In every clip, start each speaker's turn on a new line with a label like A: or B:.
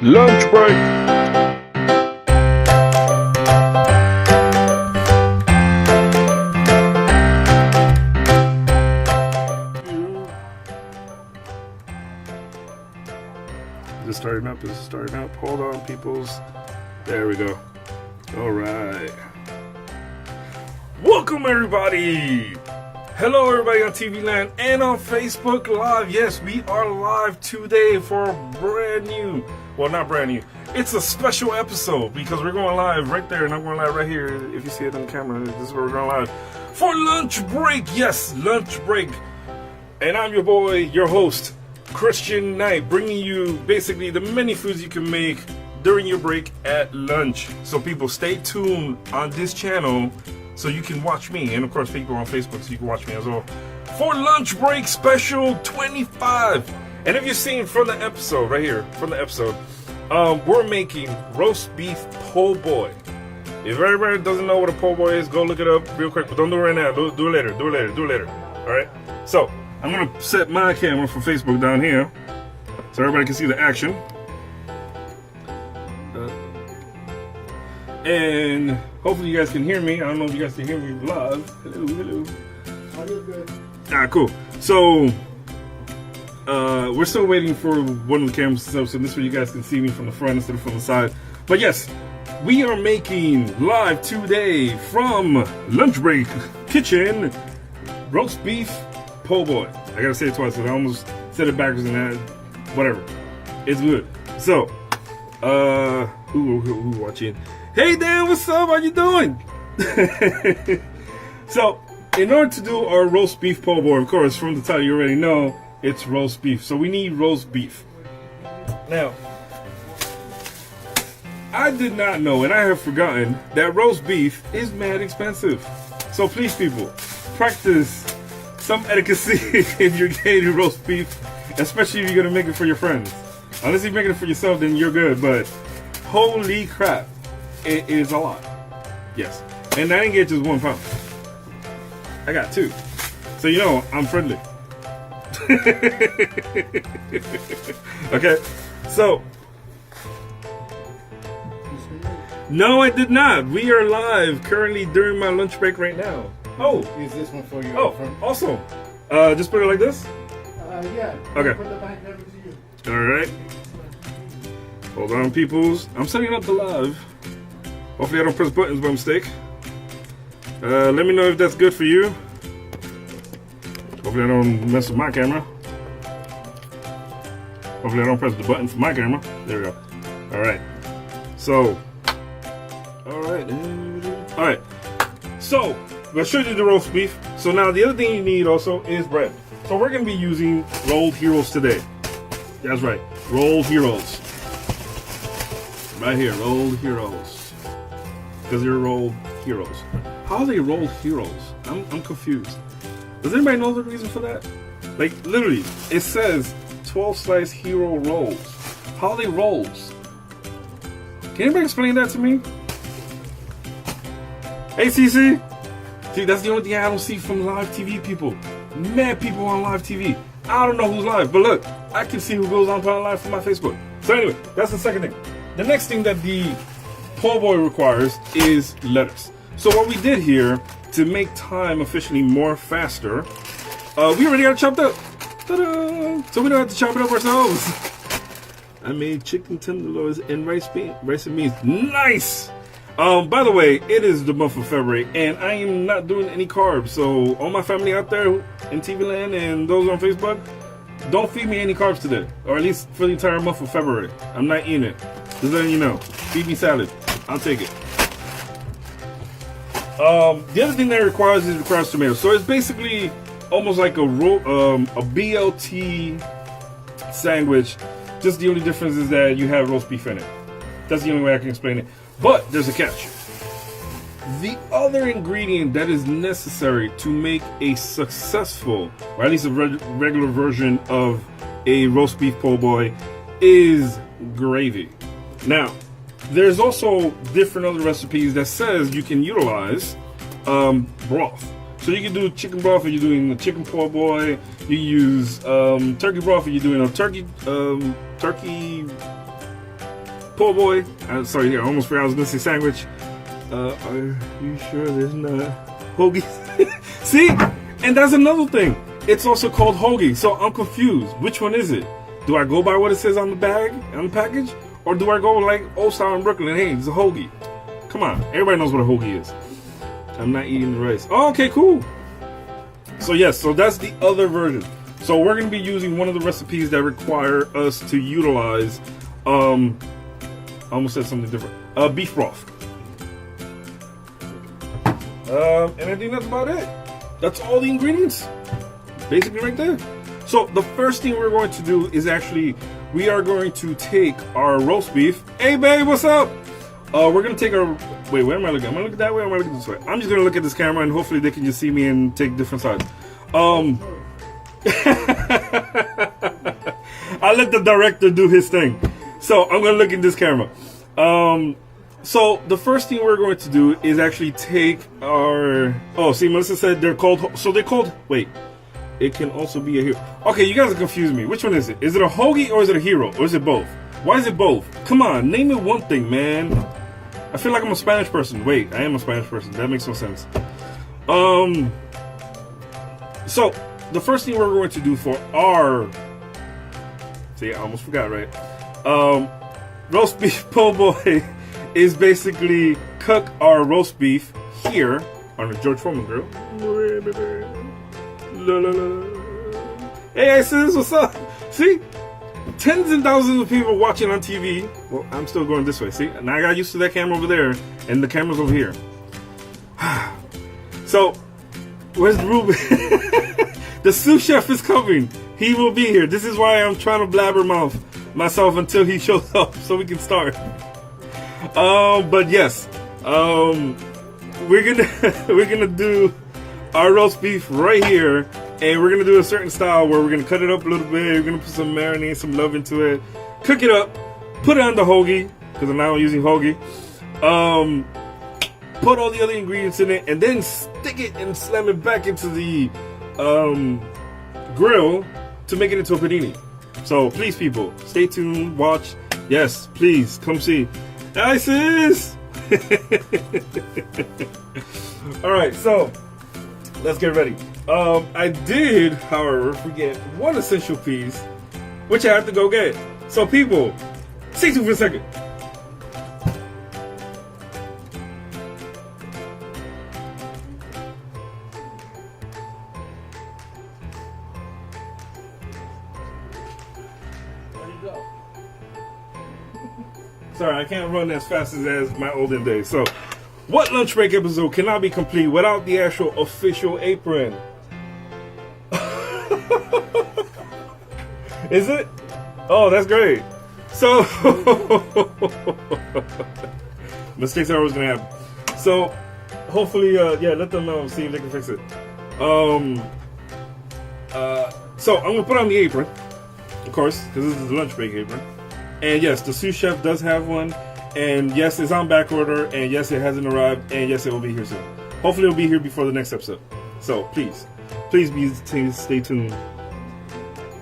A: Lunch break. Is it starting up? Hold on, peoples. There we go. All right. Welcome, everybody. Hello, everybody on TV Land and on Facebook Live. Yes, we are live today for a brand new, well, not brand new. It's a special episode because we're going live right there, and I'm going live right here. If you see it on the camera, this is where we're going live for lunch break. Yes, lunch break. And I'm your boy, your host, Cristianknight, bringing you basically the many foods you can make during your break at lunch. So people, stay tuned on this channel so you can watch me, and of course people on Facebook so you can watch me as well for lunch break special 25. And if you've seen from the episode right here, we're making roast beef po' boy. If everybody doesn't know what a po' boy is, go look it up real quick, but don't do it right now. Do it later. All right, so I'm gonna set my camera for Facebook down here so everybody can see the action. And hopefully you guys can hear me. I don't know if you guys can hear me live. Hello.
B: Audio good.
A: Cool. So we're still waiting for one of the cameras to set up, so this way you guys can see me from the front instead of from the side. But yes, we are making live today from Lunch Break Kitchen roast beef po' boy. I gotta say it twice, so I almost said it backwards and that. Whatever. It's good. So, who watching? Hey Dan, what's up? How you doing? So, in order to do our roast beef po' boy, of course, from the title you already know, it's roast beef. So we need roast beef. Now, I did not know, and I have forgotten, that roast beef is mad expensive. So please, people, practice some etiquette if you're getting roast beef, especially if you're gonna make it for your friends. Unless you're making it for yourself, then you're good. But holy crap, it is a lot. Yes, and I didn't get just 1 pound. I got 2. So you know I'm friendly. Okay, so no, I did not. We are live currently during my lunch break right now. Oh,
B: Use this one for you.
A: oh, awesome. Just put it like this.
B: Yeah.
A: Okay.
B: Put the back over to you.
A: All right. Hold on, peoples. I'm setting up the live. Hopefully I don't press buttons by mistake. Let me know if that's good for you. Hopefully I don't mess with my camera. Hopefully I don't press the button for my camera. There we go. All right. So, all right. So, I showed you the roast beef. So now the other thing you need also is bread. So we're going to be using rolled heroes today. That's right, rolled heroes. Right here, rolled heroes. Because they're rolled heroes. How are they rolled heroes? I'm confused. Does anybody know the reason for that? Like, literally, it says 12 slice hero rolls. How are they rolls? Can anybody explain that to me? Hey, CC. See, that's the only thing I don't see from live TV people. Mad people on live TV. I don't know who's live, but look, I can see who goes on live from my Facebook. So anyway, that's the second thing. The next thing that the po' boy requires is lettuce. So what we did here to make time officially more faster, we already got it chopped up. Ta-da! So we don't have to chop it up ourselves. I made chicken tenderloins and rice and beans. Nice! By the way, it is the month of February, and I am not doing any carbs. So all my family out there in TV Land and those on Facebook, don't feed me any carbs today, or at least for the entire month of February. I'm not eating it. Just letting you know. Feed me salad. I'll take it. The other thing that it requires tomatoes. So it's basically almost like a BLT sandwich. Just the only difference is that you have roast beef in it. That's the only way I can explain it. But there's a catch. The other ingredient that is necessary to make a successful, or at least a regular version of a roast beef po' boy, is gravy. Now, there's also different other recipes that says you can utilize broth. So you can do chicken broth if you're doing the chicken po' boy. You use turkey broth if you're doing a turkey po' boy. Sorry, here I almost forgot I was gonna say sandwich. Are you sure there's not hoagie? See, and that's another thing. It's also called hoagie, so I'm confused. Which one is it? Do I go by what it says on the bag, on the package, or do I go like old style in Brooklyn? Hey, it's a hoagie. Come on, everybody knows what a hoagie is. I'm not eating the rice. Oh, okay, cool. So yes, so that's the other version. So we're going to be using one of the recipes that require us to utilize, I almost said something different, beef broth. And I think that's about it. That's all the ingredients, basically right there. So the first thing we're going to do is actually, we are going to take our roast beef. Hey babe, what's up? We're going to take our, wait, where am I looking? Am I looking that way or am I looking this way? I'm just going to look at this camera and hopefully they can just see me and take different sides. I let the director do his thing. So I'm going to look at this camera. So the first thing we're going to do is actually take our, oh, see, Melissa said they're called, so they're called, wait, it can also be a hero. Okay, you guys are confusing me. Which one is it? Is it a hoagie or is it a hero? Or is it both? Why is it both? Come on, name me one thing, man. I feel like I'm a Spanish person. Wait, I am a Spanish person. That makes no sense. So the first thing we're going to do for our, see, I almost forgot, right? Roast beef po' boy is basically cook our roast beef here on the George Foreman grill. Hey, sis, what's up? See, tens and thousands of people watching on TV. Well, I'm still going this way. See, now I got used to that camera over there, and the camera's over here. So, where's Ruben? The sous chef is coming. He will be here. This is why I'm trying to blabber myself until he shows up, so we can start. But yes, we're gonna do our roast beef right here, and we're gonna do a certain style where we're gonna cut it up a little bit. We're gonna put some marinade, some love into it, cook it up, put it on the hoagie because I'm now using hoagie. Put all the other ingredients in it, and then stick it and slam it back into the grill to make it into a panini. So please, people, stay tuned, watch. Yes, please come see. Hi, sis. All right, so let's get ready. I did, however, forget one essential piece, which I have to go get. So people, stay tuned for a second. Sorry, I can't run as fast as my olden days. So, what lunch break episode cannot be complete without the actual official apron? Is it? Oh, that's great. So, mistakes are always gonna happen. So, hopefully, yeah, let them know, see if they can fix it. So I'm gonna put on the apron, of course, because this is the lunch break apron. And yes, the sous chef does have one. And yes, it's on back order. And yes, it hasn't arrived. And yes, it will be here soon. Hopefully, it'll be here before the next episode. So please stay tuned.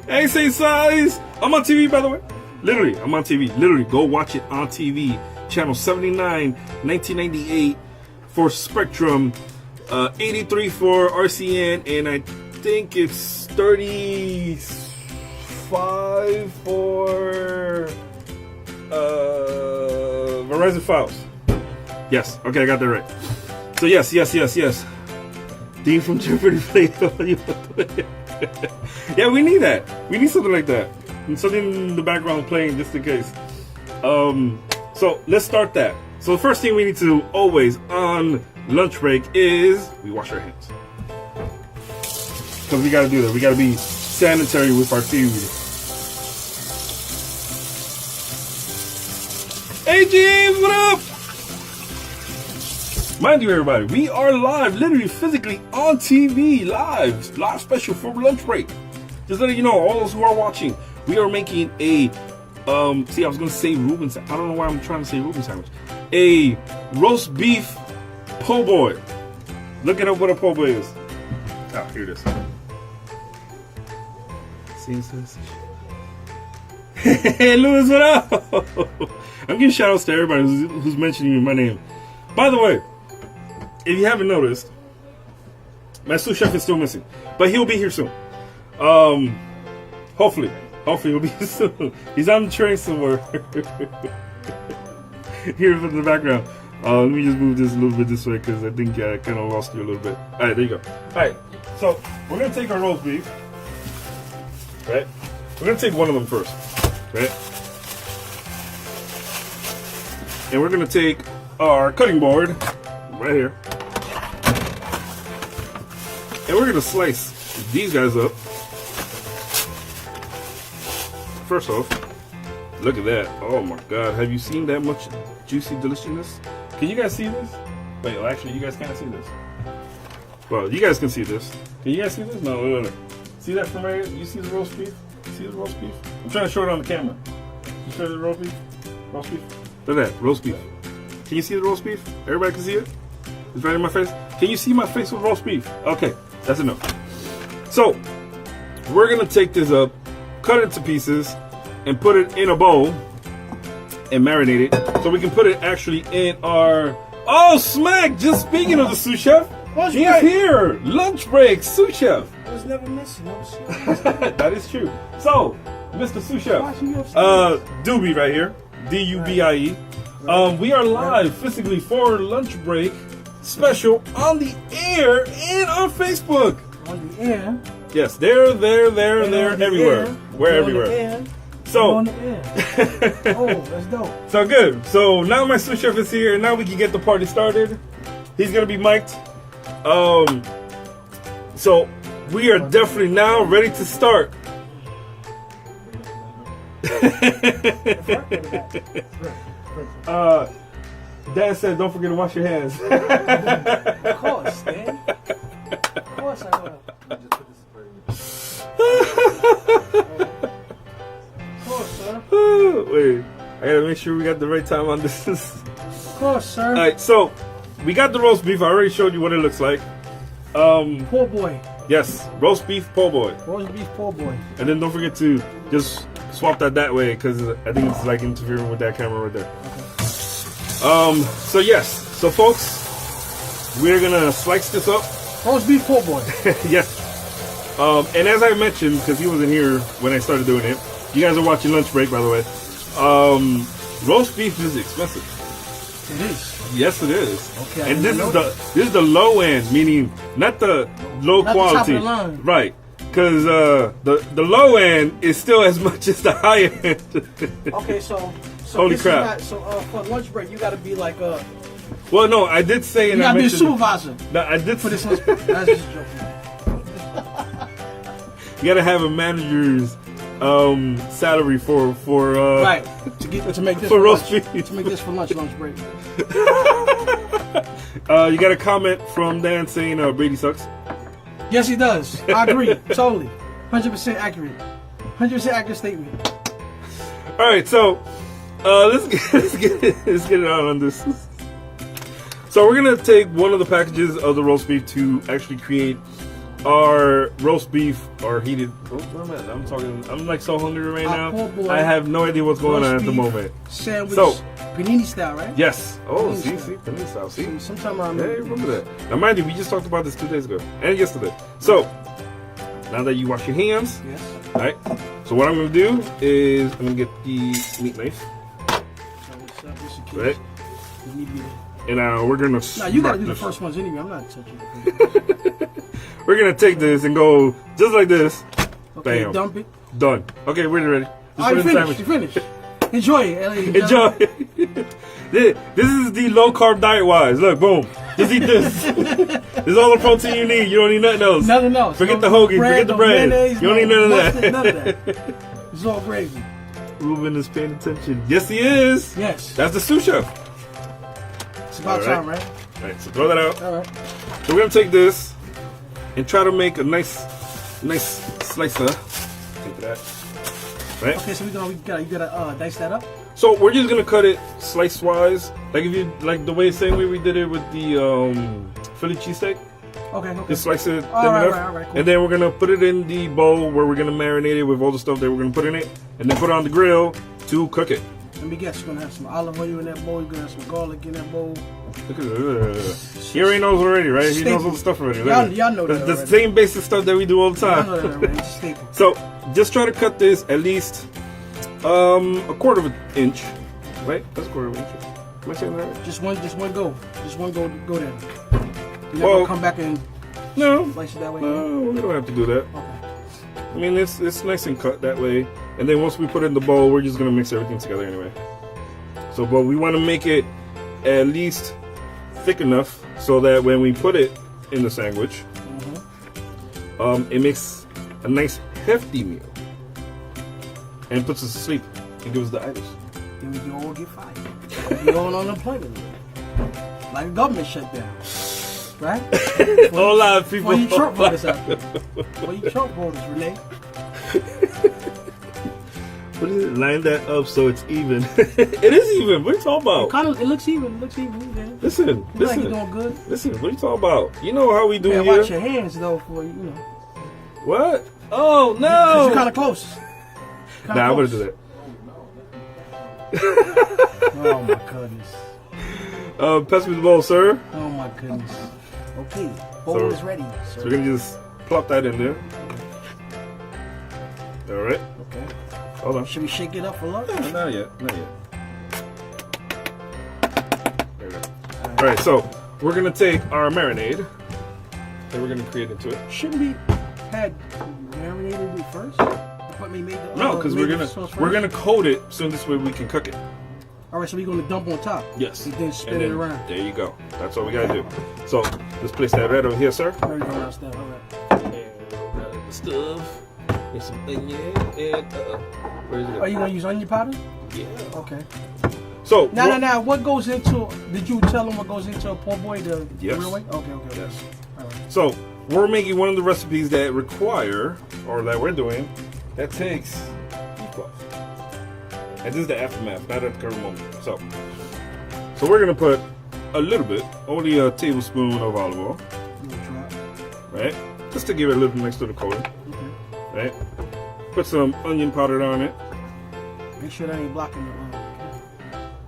A: Hey, say size. I'm on TV, by the way. Literally, I'm on TV. Literally, go watch it on TV. Channel 79, 1998 for Spectrum, 83 for RCN, and I think it's 35 for Verizon Files. Yes, okay, I got that right. So yes. Dean from Jeopardy played. Yeah, we need that. We need something like that. And something in the background playing just in case. So let's start that. So the first thing we need to do always on lunch break is we wash our hands. Because we gotta do that. We gotta be sanitary with our food. Hey James, what up? Mind you, everybody, we are live, literally physically on TV, live special for lunch break. Just letting you know, all those who are watching, we are making a, see, I was gonna say Reuben sandwich. I don't know why I'm trying to say Reuben sandwich. A roast beef po' boy. Look it up what a po' boy is. Oh, here it is. seeing sausage. Hey, Louis, what up? I'm giving shout outs to everybody who's mentioning my name. By the way, if you haven't noticed, my sous chef is still missing, but he'll be here soon. Hopefully he'll be here soon. He's on the train somewhere. Here in the background. Let me just move this a little bit this way because I think I kind of lost you a little bit. All right, there you go. All right, so we're gonna take our roast beef. Right, we're gonna take one of them first. Right, and we're gonna take our cutting board right here, and we're gonna slice these guys up. First off, look at that. Oh my God, have you seen that much juicy deliciousness? Can you guys see this? Wait, well, actually, you guys can't see this. Well, you guys can see this. Can you guys see this? No. See that from right here? You see the roast beef? See the roast beef? I'm trying to show it on the camera. You show the roast beef? Roast beef? Look at that, roast beef. Can you see the roast beef? Everybody can see it? It's right in my face. Can you see my face with roast beef? Okay, that's enough. So, we're gonna take this up, cut it into pieces, and put it in a bowl and marinate it so we can put it actually in our... Oh, smack! Just speaking of the sous chef, he's here! Lunch break, sous chef!
B: I was never missing.
A: That is true. So, Mr. Sous Chef, Doobie right here, D-U-B-I-E. We are live physically for lunch break special on the air and on Facebook.
B: On the air?
A: Yes, there, everywhere. We're everywhere. So,
B: on the air. Oh, that's dope.
A: So good. So now my sous chef is here, and now we can get the party started. He's gonna be mic'd. So we are definitely now ready to start. Dan said, "Don't forget to wash your hands."
B: Of course, man. Of course I will.
A: Wait, I gotta make sure we got the right time on this.
B: Of course, sir.
A: All right, so we got the roast beef. I already showed you what it looks like.
B: Poor boy.
A: Yes, roast beef po' boy.
B: Roast beef poor boy.
A: And then don't forget to just swap that way because I think it's like interfering with that camera right there. Okay. So yes, so folks, we're gonna slice this up.
B: Roast beef poor boy.
A: Yes. And as I mentioned, because he wasn't here when I started doing it, you guys are watching Lunch Break, by the way. Roast beef is expensive.
B: It is.
A: Yes, it is.
B: Okay.
A: And this is the low end, meaning not the low
B: not
A: quality,
B: the top of the line.
A: right? Because the low end is still as much as the high end.
B: Okay, so
A: holy crap!
B: For lunch break, you got to be like
A: Well, no, I did say, and
B: you
A: I
B: got to be a
A: mentioned.
B: supervisor.
A: No, I did
B: For this lunch break. That's just a joke.
A: You got to have a manager's salary for
B: right to make this
A: for roast
B: lunch,
A: beef.
B: to make this for lunch break.
A: You got a comment from Dan saying Brady sucks.
B: Yes, he does. I agree totally, 100% accurate, 100% accurate statement.
A: All right, so let's get it on this. So we're gonna take one of the packages of the roast beef to actually create our roast beef or heated. Where am I? I'm like so hungry right now. I have no idea what's going on at the moment.
B: Sandwich,
A: so
B: panini style, right?
A: Yes. Oh,
B: panini
A: see, panini style. See,
B: sometimes I
A: remember that. Now, mind you, we just talked about this 2 days ago and yesterday. So now that you wash your hands,
B: yes.
A: All right. So what I'm gonna do is I'm gonna get the meat knife. Right. And we're gonna.
B: No, you gotta do the first ones anyway. I'm not touching it.
A: We're gonna take this and go just like this.
B: Okay,
A: Bam.
B: dump it.
A: Done. Okay, we're ready.
B: All right, you finished. Enjoy it.
A: Enjoy. This is the low carb diet wise. Look, boom. Just eat this. This is all the protein you need. You don't need nothing else.
B: Nothing else.
A: Forget the hoagie. Forget the bread. You don't need none of that.
B: None of that. It's all gravy.
A: Ruben is paying attention. Yes, he is.
B: Yes.
A: That's the sous chef.
B: It's about time, right?
A: All right, so throw that out.
B: All right.
A: So we're gonna take this and try to make a nice slicer. Take that. Right.
B: Okay, so you gotta dice that up.
A: So we're just gonna cut it slice wise, like if you like the same way we did it with the Philly cheesesteak.
B: Okay.
A: Just slice it thin
B: All
A: enough.
B: right, cool.
A: And then we're going to put it in the bowl where we're going to marinate it with all the stuff that we're going to put in it. And then put it on the grill to cook it.
B: Let me guess, you're going to have some olive oil in that bowl. You're going to have some garlic in that bowl.
A: Look at it. He already knows already, right? He knows all the stuff already.
B: Y'all know that
A: The
B: already.
A: same basic stuff that we do all the
B: I
A: time.
B: know that already. It's a staple.
A: So just try to cut this at least a quarter of an inch. Right? That's a quarter of an inch. Am I saying that right?
B: Just one go. Just one go there. You're not
A: Well,
B: going to come back and
A: No.
B: slice it that way?
A: No, we don't have to do that.
B: Okay.
A: I mean, it's nice and cut that way. And then once we put it in the bowl, we're just going to mix everything together anyway. So, but we want to make it at least thick enough so that when we put it in the sandwich, it makes a nice hefty meal and puts us to sleep and gives us the itis.
B: Then we all get fired. We're on unemployment. Like a government shutdown. Right?
A: A lot of people.
B: Well, you Trump voters out there. Well, you Trump voters, Renee.
A: What is it? Line that up so it's even. It is even. What are you talking about?
B: It looks even. It looks even. Yeah.
A: Listen,
B: You like
A: listen.
B: you're doing good.
A: Listen, what are you talking about? You know how we do
B: Yeah,
A: here.
B: watch your hands though, for you know.
A: What? Oh
B: Cause
A: no!
B: you're kind of close.
A: Nah, I'm gonna do that.
B: Oh my goodness.
A: Pass me the bowl, sir.
B: Oh my goodness. Okay, bowl
A: So-
B: is ready.
A: So we're gonna just plop that in there. All right.
B: Okay.
A: Hold on.
B: Should we shake it up for luck?
A: Not yet. Not yet. There we go. All right. So we're gonna take our marinade and we're gonna create into it.
B: Shouldn't we had marinated it first? But we made the,
A: No, because
B: made
A: we're
B: the sauce
A: gonna
B: first?
A: coat it so this way we can cook it.
B: All right, so we're gonna dump on top.
A: Yes.
B: And then spin
A: And
B: it
A: then
B: around.
A: There you go. That's what we gotta do. So let's place that right over here, sir.
B: There we go, around stuff. All right.
A: And grab the stuff. There's some onion and where is it?
B: Are you gonna use onion powder?
A: Yeah.
B: Okay.
A: So
B: Now. What goes into? Did you tell them what goes into a po' boy the
A: Yes.
B: real way? Okay.
A: Yes.
B: All right.
A: So we're making one of the recipes that require, or that we're doing, that takes beef broth. And this is the aftermath, not at the current moment. So we're gonna put a little bit, only a tablespoon of olive oil, right? Just to give it a little next to the coating, right? Put some onion powder on it.
B: Make sure that ain't blocking the.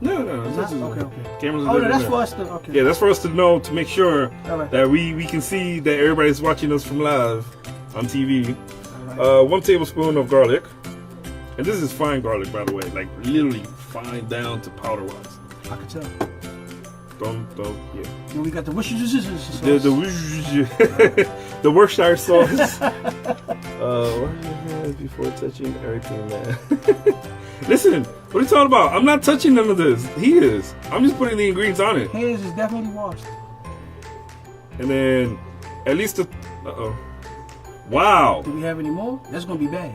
A: No,
B: It's
A: this is
B: not? Okay.
A: cameras.
B: Oh,
A: are
B: no, that's
A: there.
B: for us to. Okay.
A: Yeah, that's for us to know, to make sure
B: All right.
A: that we can see that everybody's watching us from live on TV.
B: All right.
A: 1 tablespoon of garlic. And this is fine garlic, by the way. Like, literally fine down to powder-wise.
B: I can tell.
A: Yeah.
B: Then we got the wishes.
A: The Worcestershire sauce. Wash your hands before touching everything, man. Listen, what are you talking about? I'm not touching none of this. He is. I'm just putting the ingredients on it.
B: Hands is definitely washed.
A: And then, at least wow.
B: Do we have any more? That's gonna be bad.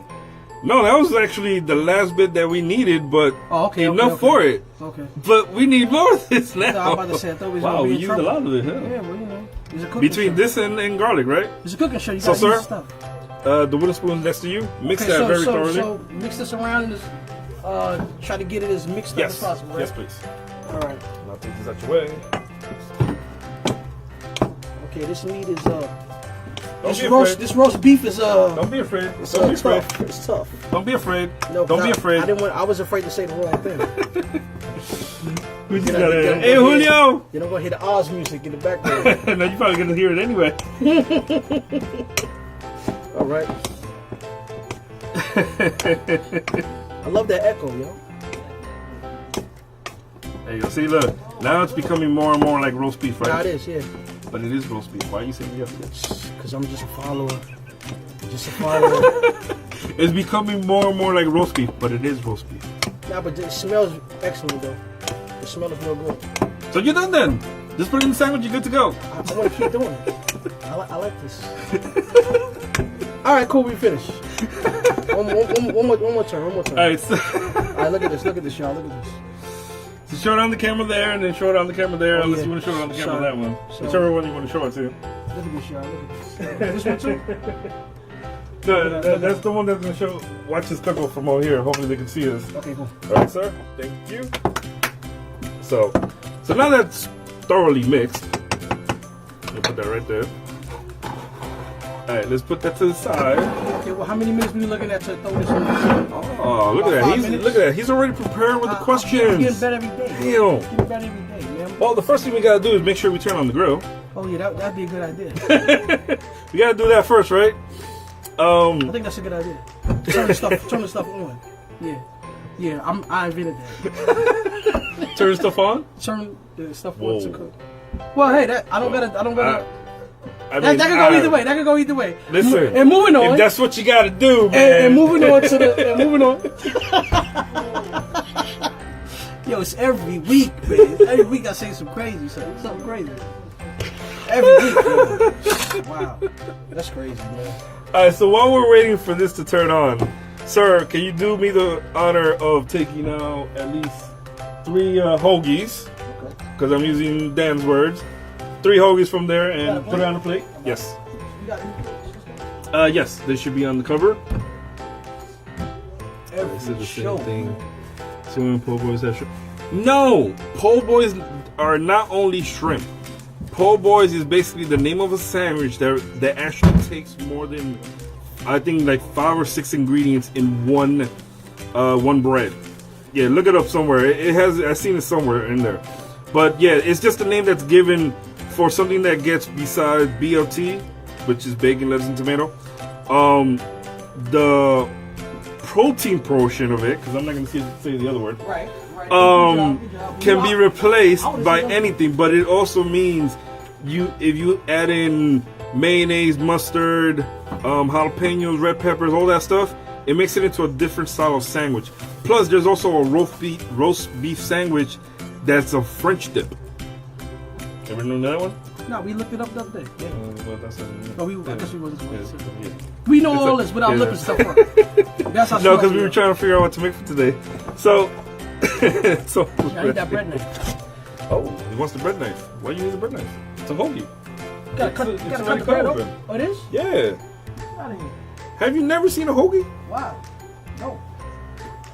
A: No, that was actually the last bit that we needed, but enough for it.
B: Okay.
A: But we need more of this now.
B: No, I'm about to say, I thought we was
A: wow,
B: gonna be
A: we
B: in
A: used a
B: trouble.
A: lot of it, huh?
B: Yeah, well, you know, it's a cooking
A: Between
B: show.
A: this and garlic, right?
B: It's a cooking show. You
A: So,
B: gotta use
A: sir,
B: the stuff.
A: The wooden spoon next to you. Mix
B: Okay,
A: that very thoroughly.
B: So mix this around and just try to get it as mixed up as possible. Right?
A: Yes, please.
B: All right.
A: And I'll take this out your way.
B: Okay, this meat is
A: Don't be afraid.
B: this roast beef is
A: Don't be afraid.
B: it's,
A: Don't be afraid.
B: tough. It's tough.
A: Don't be afraid.
B: No,
A: Don't be afraid.
B: I was afraid to say the wrong thing.
A: We just
B: Then
A: gotta-
B: I'm
A: Hey,
B: gonna
A: Julio!
B: Then I'm gonna hear the Oz music in the background.
A: No, you're probably gonna hear it anyway.
B: All right. I love that echo, yo.
A: There you go. See, look. Now it's becoming more and more like roast beef, right?
B: Now it is, yeah.
A: But it is roast beef. Why are you saying yes?
B: Because I'm just a follower. Just a follower.
A: It's becoming more and more like roast beef, but it is roast beef.
B: Nah, but it smells excellent, though. The smell is real good.
A: So you're done then. Just put it in the sandwich. You're good to go.
B: I want to keep doing it. I like this. All right, cool. We finished. One more turn.
A: All right. So,
B: All right, look at this, y'all. Look at this.
A: so show it on the camera there, and then show it on the camera there.
B: Oh,
A: Unless
B: yeah.
A: you want to show it on the camera on that one.
B: So-
A: Whichever one you want to show it to.
B: Look at this, y'all. Look at this. This one too.
A: No, that's the one that's gonna show. Watch this cook from over here. Hopefully they can see us.
B: Okay, cool.
A: All right, sir. Thank you. So now that's thoroughly mixed. You put that right there. right, let's put that to the side.
B: Okay, well, how many minutes we looking at to throw this in?
A: Oh, look at that. Look at that. He's already prepared with the questions.
B: I'm getting better every day.
A: Damn.
B: Getting better every day, man.
A: Well, the first thing we gotta do is make sure we turn on the grill.
B: Oh yeah, that'd be a good idea.
A: We gotta do that first, right?
B: I think that's a good idea. Turn the stuff on. Yeah. I invented that.
A: Turn stuff on.
B: Turn the stuff on to cook. Well, hey, I don't gotta.
A: I mean,
B: that could go either way. That could go either way.
A: Listen,
B: and moving on.
A: If that's what you gotta do, man.
B: And moving on to the. And moving on. Yo, it's every week, man. Every week I say something crazy. Something crazy. Every week, man. Wow, that's crazy, man.
A: All right, so while we're waiting for this to turn on, sir, can you do me the honor of taking out at least 3 hoagies? Because I'm using Dan's words. 3 hoagies from there and put it on the plate. Yes. Yes, they should be on the cover. This is the same thing. Swimming po' boys have shrimp. No, po' boys are not only shrimp. Po' boys is basically the name of a sandwich that actually takes more than, I think, like 5 or 6 ingredients in one bread. Yeah, look it up somewhere. It has. I've seen it somewhere in there. But yeah, it's just a name that's given for something that gets besides BLT, which is bacon, lettuce, and tomato. The protein portion of it, because I'm not going to say the other word.
B: Right.
A: Can be replaced by anything, but it also means if you add in mayonnaise, mustard, jalapenos, red peppers, all that stuff, it makes it into a different style of sandwich. Plus, there's also a roast beef sandwich that's a French dip. Ever known that one?
B: No, we looked it up the other day. Yeah.
A: Well, that's
B: I guess we wasn't supposed to. We know all this without looking stuff up. That's how.
A: No, because we were trying to figure out what to make for today. So,
B: I need that bread knife.
A: Oh, he wants the bread knife. Why do you need the bread knife? It's a hoagie.
B: Gotta cut the bread open. Oh, it is?
A: Yeah.
B: Get out of here.
A: Have you never seen a hoagie?
B: Wow. No.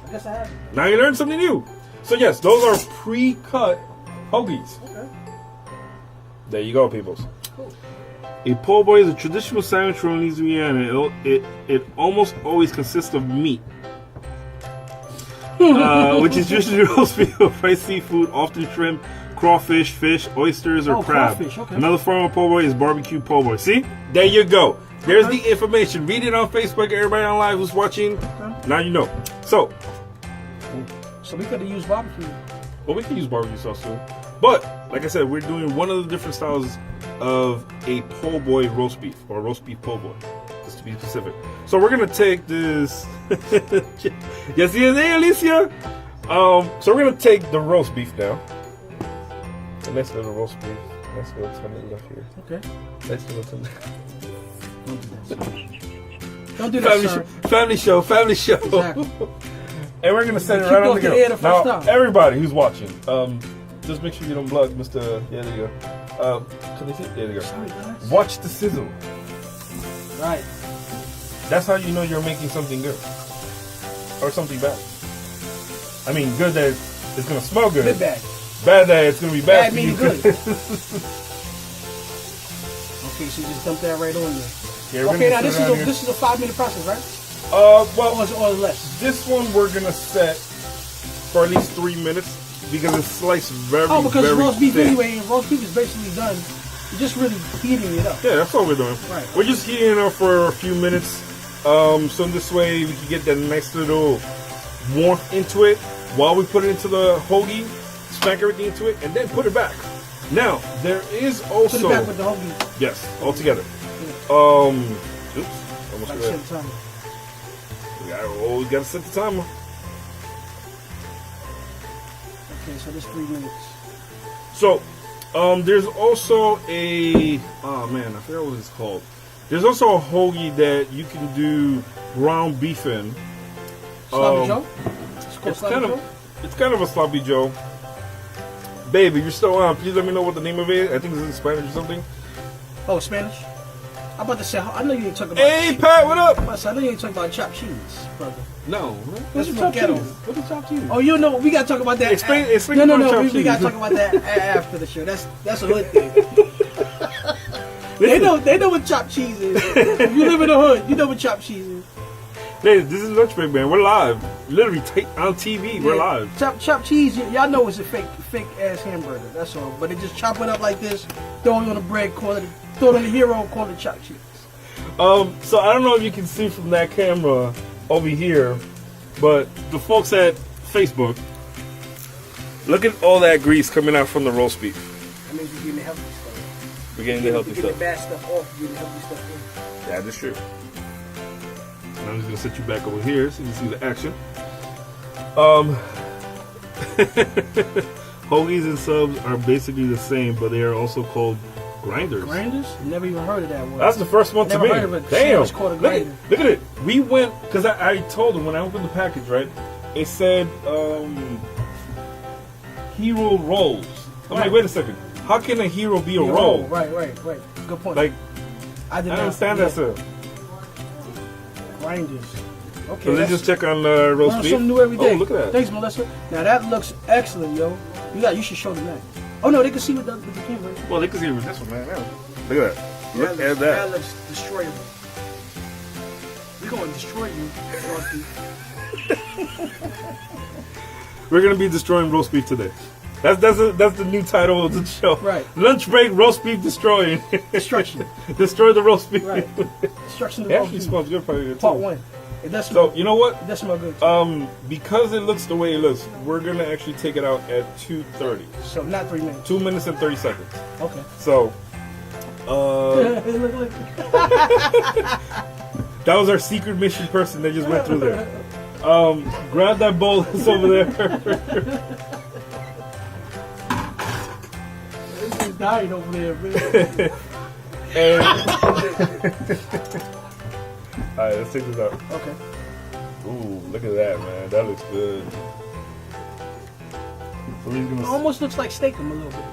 B: I guess I haven't.
A: Now you learned something new. So yes, those are pre-cut hoagies.
B: Okay.
A: There you go, peoples.
B: Cool.
A: A po' boy is a traditional sandwich from Louisiana. It almost always consists of meat, which is usually roast beef or fried seafood, often shrimp, crawfish, fish, oysters, or crab.
B: Crawfish, okay.
A: Another form of po' boy is barbecue po' boy. See? There you go. There's the information. Read it on Facebook. Everybody on live who's watching, now you know. So
B: we could have used barbecue.
A: Well, we can use barbecue sauce too. But, like I said, we're doing one of the different styles of a po' boy roast beef, or roast beef po' boy, just to be specific. So we're going to take this. Yes, hey, Alicia. So we're going to take the roast beef now. A nice little roast beef. Nice little tummy left here.
B: Okay.
A: Nice little tummy.
B: Don't do that, sir.
A: Family show.
B: Exactly.
A: And we're going to set it right on the grill. Now,
B: time.
A: everybody who's watching, just make sure you don't blood, Mr. Yeah, there you go. Can they see? There you go.
B: Sorry, guys.
A: Watch the sizzle.
B: Right.
A: That's how you know you're making something good. Or something bad. I mean, good that it's going to smell good.
B: Good bad.
A: Bad that it's going to be bad for
B: meaning
A: you.
B: good. Okay, so just dump that right on there.
A: Yeah,
B: okay, now this is a 5-minute process, right?
A: Well,
B: or less.
A: This one we're going to set for at least 3 minutes. Because it's sliced very,
B: because
A: very
B: roast beef
A: thin.
B: anyway, roast beef is basically done. You're just really heating it up.
A: Yeah, that's all we're doing.
B: Right.
A: We're just heating it up for a few minutes. So this way we can get that nice little warmth into it while we put it into the hoagie, smack everything into it, and then put it back. Now, there is also...
B: Put it back with the hoagie.
A: Yes, all together.
B: Yeah.
A: Oops. Almost
B: Like
A: forgot.
B: set the timer.
A: We gotta set the timer.
B: Okay, so there's 3 minutes.
A: So, there's also a... Oh, man, I forgot what it's called. There's also a hoagie that you can do ground beef in.
B: Sloppy Joe?
A: It's kind of a sloppy Joe. Babe, if you're still on, please let me know what the name of it is. I think it's in Spanish or something.
B: Oh, Spanish? I'm about to say, I know you ain't talking about...
A: Hey, Pat, what up?
B: I know you ain't talking about chopped cheese, brother.
A: No.
B: What's
A: That's
B: chopped cheese?
A: What is chopped cheese?
B: Oh, you know, we gotta talk about that.
A: Explain
B: No,
A: chopped
B: we
A: cheese.
B: gotta talk about that after the show. That's a hood thing. They know what chopped cheese is. If you live in the hood, you know what chopped cheese is.
A: Hey, this is Lunch Break, man. We're live. Literally on TV. We're live.
B: Chopped cheese, y'all know it's a fake ass hamburger. That's all. But they just chop it up like this, throw it on the bread, throw it on the hero, call it chopped cheese.
A: So I don't know if you can see from that camera over here, but the folks at Facebook, look at all that grease coming out from the roast beef.
B: That means we're getting the healthy stuff.
A: We're getting the healthy
B: We're
A: stuff.
B: getting the bad stuff off, getting the healthy stuff in.
A: Yeah, that's true. And I'm just gonna set you back over here so you can see the action. Hoagies and subs are basically the same, but they are also called grinders.
B: Grinders? Never even heard of that word.
A: That's the first one to me.
B: Never heard of it.
A: Damn.
B: It's called a grinder.
A: Look at it. We went, because I told them when I opened the package, right? It said hero rolls. I'm like, wait a second. How can a hero be a roll?
B: Right. Good point.
A: Like,
B: I
A: I don't understand that stuff.
B: Grinders. Okay.
A: So let's just check on roast beef.
B: Something new every day.
A: Oh, look at that.
B: Thanks, Melissa. Now that looks excellent, yo. You should show them that. Oh no, they can see with the camera.
A: Well, they can see with this one, man. Look at that. Look at that.
B: That looks destroyable. We're going to destroy you, roast beef.
A: We're gonna be destroying roast beef today. That's the new title of the show.
B: Right.
A: Lunch break, roast beef destroying.
B: Destruction.
A: Destroy the roast beef.
B: Right. Destruction of
A: It
B: roast
A: actually
B: beef.
A: smells good for you.
B: Part 1. It does smell.
A: So you know what?
B: It does smell good. Too.
A: Because it looks the way it looks, we're gonna actually take it out at 2:30.
B: So not 3 minutes.
A: 2 minutes and 30 seconds.
B: Okay.
A: So,
B: Look.
A: that was our secret mission person that just went through there. Grab that bowl that's over there.
B: This is dying over there, man.
A: And all right, let's take this out.
B: Okay.
A: Ooh, look at that, man. That looks good. So he's
B: It
A: gonna.
B: almost looks like steakum a little bit.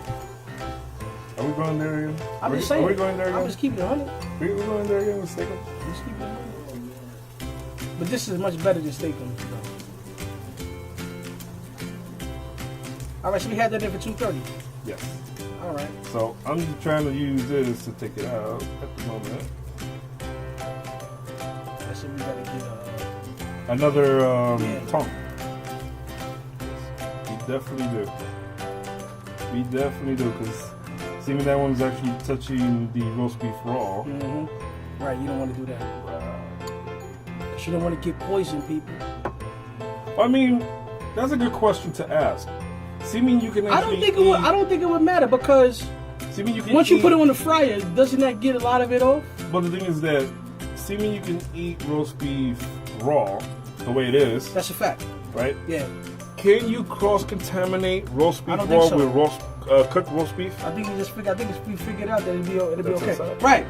A: Are we going there again?
B: I'm just saying.
A: Are we going there
B: I'm
A: again?
B: just keeping it 100.
A: Are we going there again with steak?
B: Just keeping it 100. But this is much better than steakum. All right, so we had that in for 2:30.
A: Yes.
B: All right.
A: So I'm just trying to use this to take it out at the moment.
B: So we gotta get
A: Another
B: Yeah.
A: tongue. We definitely do, because seeing that one's actually touching the roast beef raw.
B: Mm-hmm. Right, you don't want to do that. Cause you don't want to get poison, people.
A: I mean, that's a good question to ask. Seeming you can actually
B: I don't think it would matter because
A: Seeming you can
B: once you
A: eat-
B: put it on the fryer, doesn't that get a lot of it off?
A: But the thing is that seeming you can eat roast beef raw the way it is,
B: That's a fact.
A: right?
B: Yeah.
A: Can you cross-contaminate roast
B: I
A: beef
B: don't think
A: raw
B: so.
A: with cooked roast beef?
B: I think we figured out that it'll be
A: That's
B: okay.
A: what's up.
B: Right.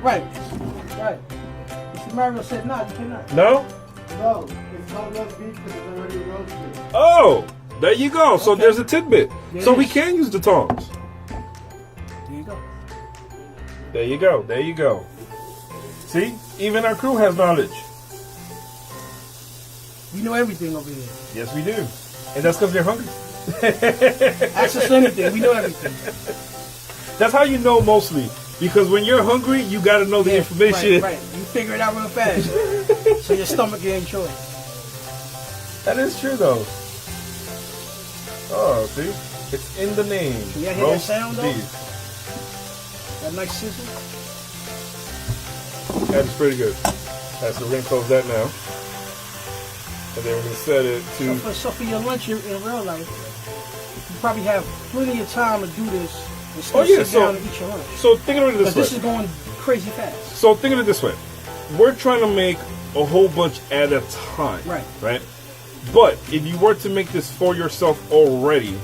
B: Mr. Mario said, "No, you cannot."
A: No?
C: No, it's not roast beef because it's already roasted.
A: Oh, there you go. So
B: Okay.
A: there's a tidbit.
B: There
A: So
B: it
A: we
B: is.
A: can use the tongs.
B: There you go.
A: There you go. There you go. See? Even our crew has knowledge.
B: We know everything over here.
A: Yes, we do. And that's because they're hungry.
B: Ask us anything. We know everything.
A: That's how you know mostly. Because when you're hungry, you got to know the information.
B: Right. You figure it out real fast, so your stomach can enjoy it.
A: That is true, though. Oh, see? It's in the name.
B: Can y'all hear that
A: Roast
B: sound, though?
A: beef.
B: That nice sizzle.
A: That is pretty good. Alright, so we're going to close that now. And then we're going to set it to...
B: So for your lunch in real life, you probably have plenty of time to do this and still sit down and eat your lunch.
A: So think of it this
B: But
A: way.
B: this is going crazy fast.
A: So think of it this way. We're trying to make a whole bunch at a time.
B: Right.
A: Right? But if you were to make this for yourself already,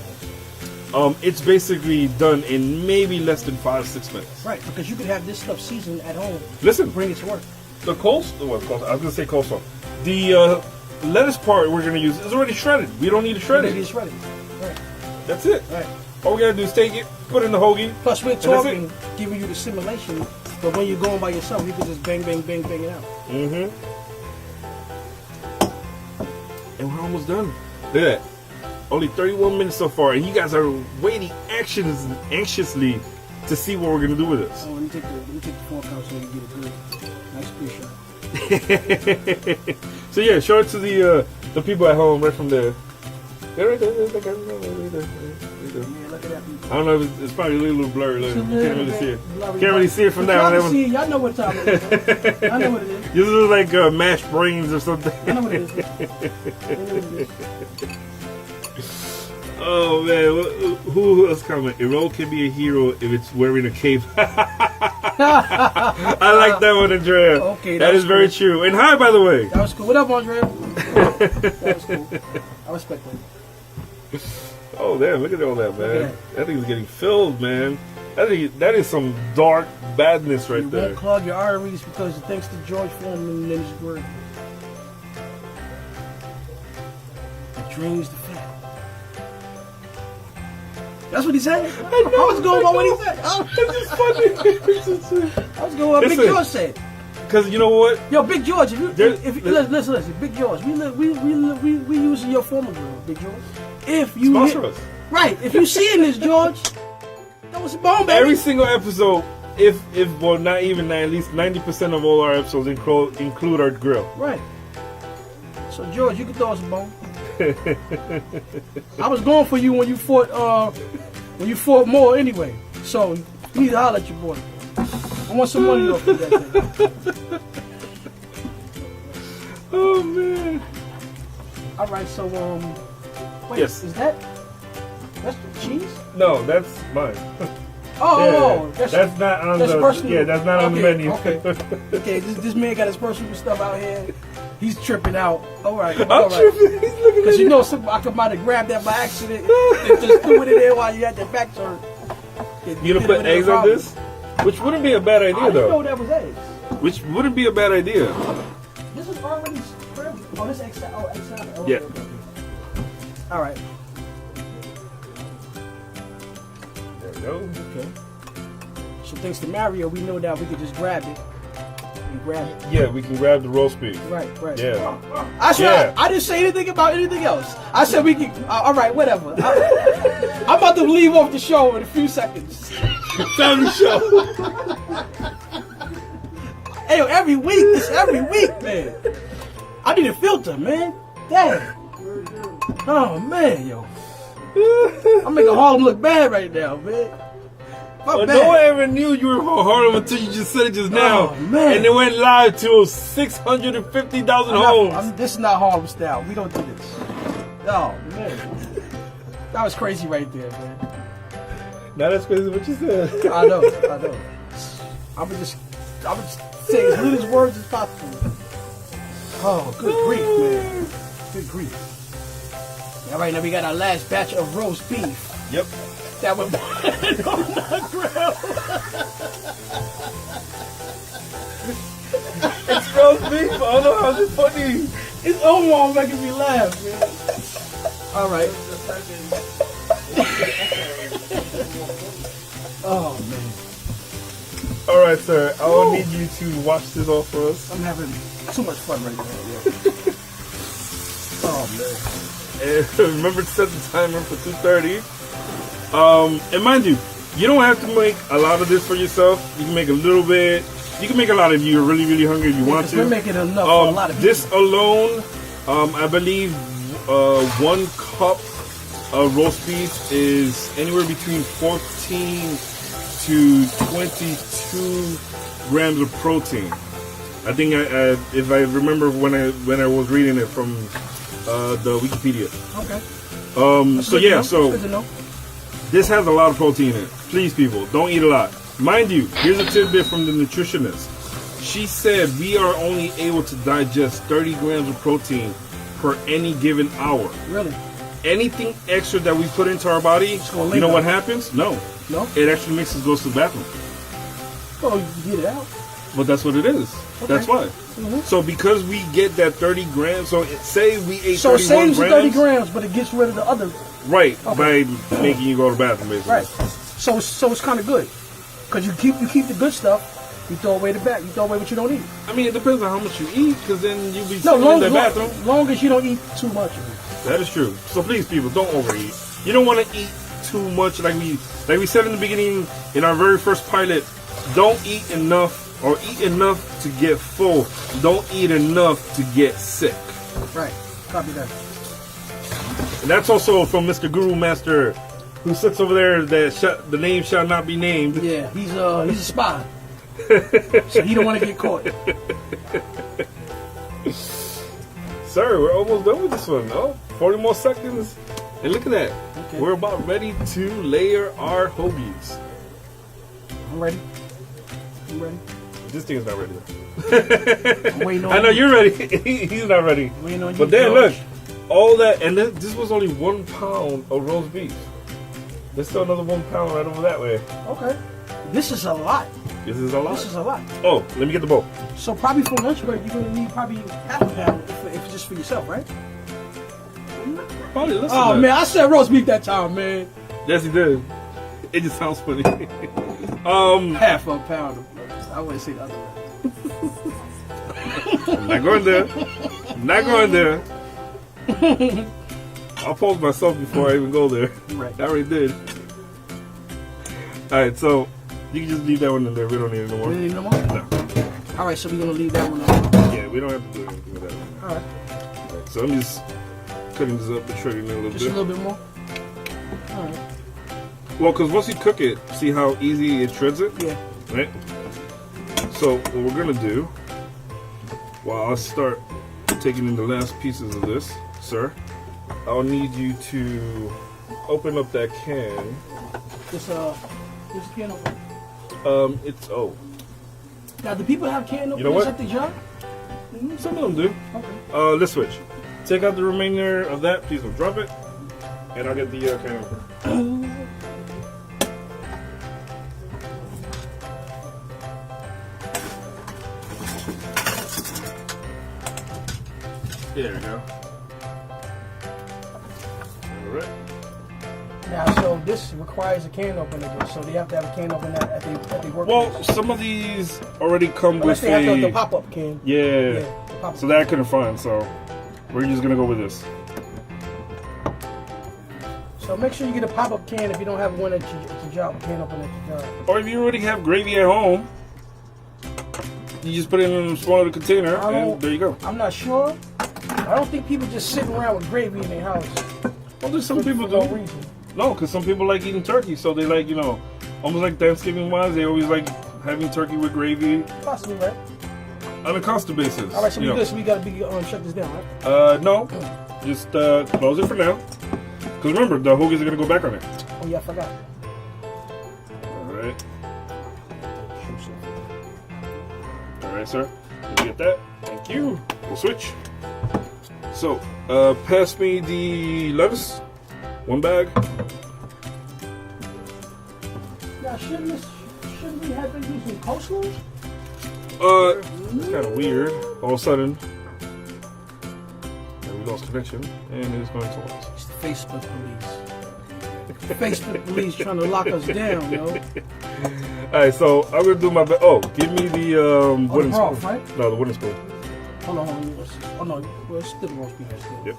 A: it's basically done in maybe less than 5-6 minutes.
B: Right, because you could have this stuff seasoned at home.
A: Listen,
B: Bring it to work.
A: the coleslaw, I was going to say coleslaw. The lettuce part we're going to use is already shredded. We don't need to shred
B: Maybe
A: it.
B: it's ready. Right,
A: That's it.
B: right.
A: All we got to do is take it, put it in the hoagie.
B: Plus, we're
A: and that's it.
B: talking, giving you the simulation, but when you're going by yourself, you can just bang it out.
A: Mm-hmm. And we're almost done. Look at that. Only 31 minutes so far, and you guys are waiting anxiously to see what we're going to do with this.
B: Oh, take the fork out so you get a good, nice fish out.
A: So yeah, show it to the people at home right from there. Yeah, right there. Right there.
B: Yeah, look at that.
A: I don't know if it's probably a little blurry. Look. You can't really see it.
B: Blurry.
A: Can't really see it from
B: Y'all
A: there.
B: can see it. Y'all know what time it is. I know what it is.
A: This is like mashed brains or something.
B: I know what it is. I know what it is.
A: Oh man, who else comment? Errol can be a hero if it's wearing a cape. I like that one, Andrea.
B: Okay,
A: that is
B: cool.
A: very true. And hi, by the way.
B: That was cool. What up, Andrea? That was cool. I respect that.
A: Oh damn! Look at all that, man.
B: at
A: That thing's getting filled, man. That is some dark badness right
B: You
A: there.
B: won't clog your arteries because thanks to George Foreman and his word. It drains the fat. That's what he said. I was going by what he said.
A: It's just funny.
B: I was going by what Big
A: Listen.
B: George said.
A: Because you know what?
B: Yo, Big George, listen, Big George, we using your former girl, Big George. If you
A: Sponsor us.
B: Right, if you seeing this, George, that was a bone, baby.
A: Every single episode, if well, not even at least 90% of all our episodes include our grill.
B: Right. So George, you can throw us a bone. I was going for you when you fought more anyway. So you need to holler at your boy. I want some money off of that thing.
A: Oh man.
B: All right, so wait,
A: Yes.
B: is that's the cheese?
A: No, that's mine.
B: Oh,
A: that's not on
B: that's
A: the
B: personal.
A: Yeah, that's not on the menu.
B: Okay. Okay, this man got his personal stuff out here. He's tripping out. All right.
A: I'm tripping. He's looking at
B: Because
A: me.
B: you know, I might have grabbed that by accident and just threw it in there while you had that back turn.
A: You gonna put eggs on this? Which wouldn't be a bad
B: I
A: idea
B: didn't know
A: though.
B: that was eggs.
A: Which wouldn't be a bad idea.
B: This is already scrambled. Oh, this egg salad. Oh, egg salad. Oh,
A: Yeah.
B: okay. All right.
A: There we go.
B: Okay. So thanks to Mario, we know that we could just grab it. And grab it.
A: Yeah, we can grab the roast beef.
B: Right.
A: Yeah.
B: I said
A: Yeah.
B: I didn't say anything about anything else. I said we can. All right, whatever. I'm about to leave off the show in a few seconds.
A: Time to show.
B: Hey, every week, man. I need a filter, man. Damn. Oh man, yo. I'm making Harlem look bad right now, man.
A: Well,
B: bad.
A: no one ever knew you were from Harlem until you just said it just now.
B: Oh, man.
A: And it went live to 650,000 homes.
B: This is not Harlem style. We don't do this. Oh man. That was crazy right there, man.
A: Now that's crazy what you said.
B: I know. I'm gonna just say as little words as possible. Oh, good grief, man. Good grief. All right, now we got our last batch of roast beef.
A: Yep.
B: That went on the grill.
A: It's roast beef. I don't know how it's funny.
B: It's almost making me laugh, man. All right. Oh man.
A: All right, sir. I will need you to wash this off for us.
B: I'm having too much fun right now. Yeah. Oh man.
A: And remember to set the timer for 2:30. And mind you, you don't have to make a lot of this for yourself. You can make a little bit. You can make a lot if you're really, really hungry if you want to.
B: We're making enough for a lot of people.
A: This alone, I believe 1 cup of roast beef is anywhere between 14 to 22 grams of protein. I think if I remember when I was reading it from the Wikipedia.
B: Okay.
A: So yeah, so
B: good to know.
A: this has a lot of protein in it. Please, people, don't eat a lot. Mind you, here's a tidbit from the nutritionist. She said we are only able to digest 30 grams of protein per any given hour.
B: Really?
A: Anything extra that we put into our body,
B: gonna
A: you know
B: leak
A: what
B: out.
A: happens? No.
B: No?
A: It actually makes us go to the bathroom.
B: Oh, you get it out.
A: But that's what it is.
B: Okay.
A: That's why.
B: Mm-hmm.
A: So because we get that 30 grams, so say we ate
B: So it
A: 31
B: saves
A: grams.
B: 30 grams, but it gets rid of the other.
A: Right,
B: Okay.
A: by making you go to the bathroom, basically.
B: Right. So it's kind of good, because you keep the good stuff. You throw away the back. You throw away what you don't eat.
A: I mean, it depends on how much you eat, because then you'll be
B: No,
A: sitting in the bathroom.
B: long as you don't eat too much of it.
A: That is true. So please, people, don't overeat. You don't want to eat too much, like we said in the beginning in our very first pilot don't eat enough, or eat enough to get full. Don't eat enough to get sick.
B: Right. Copy that.
A: And that's also from Mr. Guru Master, who sits over there. That the name shall not be named.
B: Yeah, he's a spy. So he don't want to get caught.
A: Sir, we're almost done with this one. Oh, 40 more seconds. And look at that.
B: Okay.
A: We're about ready to layer our hoagies.
B: I'm ready. I'm ready.
A: This thing is not ready though.
B: I'm waiting on
A: I know
B: you.
A: you're ready. He's not ready.
B: I'm waiting on you,
A: But then look,
B: George.
A: all that, and this was only 1 pound of roast beef. There's still another 1 pound right over that way.
B: Okay. This is a lot.
A: This is a lot.
B: This is a lot.
A: Oh, let me get the bowl.
B: So probably for lunch break, you're gonna need probably half a pound if it's just for yourself, right?
A: Probably listen
B: Oh
A: to that.
B: man, I said roast beef that time, man.
A: Yes, he did. It just sounds funny.
B: Half a pound. I wouldn't say the other way.
A: I'm not going there. I'm not going there. I'll pause myself before I even go there.
B: Right.
A: I already did. All right, so you can just leave that one in there. We don't need it no more.
B: We need no more?
A: No.
B: All right, so we're gonna leave that one on.
A: Yeah, we don't have to do anything with that one.
B: All right,
A: All right, so I'm just cutting this up and shredding it a little
B: just
A: bit.
B: a little bit more. All right.
A: Well, because once you cook it, see how easy it shreds it?
B: Yeah.
A: Right? So what we're going to do, while I start taking in the last pieces of this, sir, I'll need you to open up that can.
B: This can opener.
A: It's, oh,
B: Now, do people have can openers
A: You know what?
B: at the job?
A: some of them do.
B: Okay.
A: Let's switch. Take out the remainder of that. Please don't drop it. And I'll get the can opener. There we go. Alright.
B: Now, so this requires a can opener, so they have to have a can opener at the workplace.
A: Well, some of these already come
B: Unless
A: with
B: they have the
A: a...
B: pop-up can.
A: Yeah.
B: the pop-up.
A: So that I couldn't find, so we're just gonna go with this.
B: So make sure you get a pop-up can if you don't have one at your job, a can opener at your job.
A: Or if you already have gravy at home, you just put it in a smaller container and there you go.
B: I'm not sure. I don't think people just sitting around with gravy in their house.
A: Well, there's some people
B: for no
A: do.
B: reason.
A: No, because some people like eating turkey, so they like, you know, almost like Thanksgiving wise, they always like having turkey with gravy
B: Possibly, right?
A: on a constant basis.
B: All right, so
A: you
B: we
A: know.
B: good. So we gotta be shut this down, right?
A: No, just close it for now. Because remember, the hoagies are gonna go back on it.
B: Oh yeah, I forgot.
A: All right. All right, sir. Let me get that. Thank you. We'll switch. So, pass me the lettuce. 1 bag.
B: Now, shouldn't we have been using coleslaw?
A: It's kind of weird. All of a sudden, we lost connection, and it's going to us.
B: It's the Facebook police. The Facebook police trying to lock us down, yo.
A: All right, so I'm gonna do my best. Oh, give me the wooden
B: the broth,
A: spoon.
B: right?
A: No, the wooden spoon.
B: Hold on. Oh no, well, it's still roast beef. Still.
A: Yep.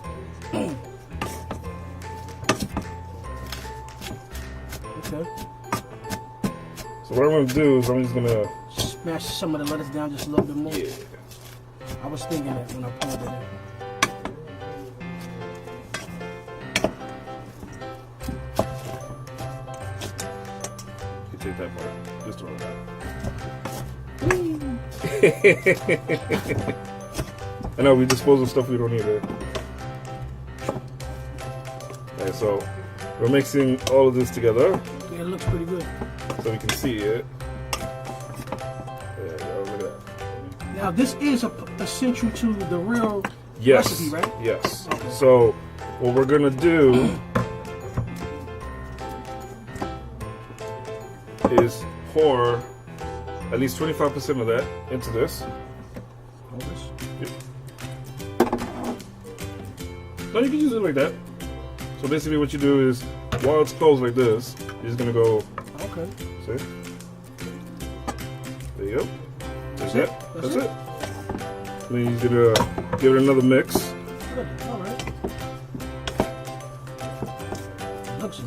B: Okay.
A: So what I'm gonna do is I'm just gonna
B: Smash some of the lettuce down just a little bit more.
A: yeah.
B: I was thinking that when I poured it in.
A: You take that part. Just throw it out. I know we dispose of stuff we don't need there. Alright, so we're mixing all of this together
B: Yeah, it looks pretty good.
A: so we can see it. There we go, look at that.
B: Now this is essential to the real
A: Yes.
B: recipe, right?
A: Yes.
B: Okay.
A: So what we're gonna do is pour at least 25% of that into this. Yep. No, you can use it like that. So basically what you do is, while it's closed like this, you're just gonna go,
B: Okay.
A: see? There you go. That's it. That's it. Then you're gonna give it another mix.
B: Good. All right. Looks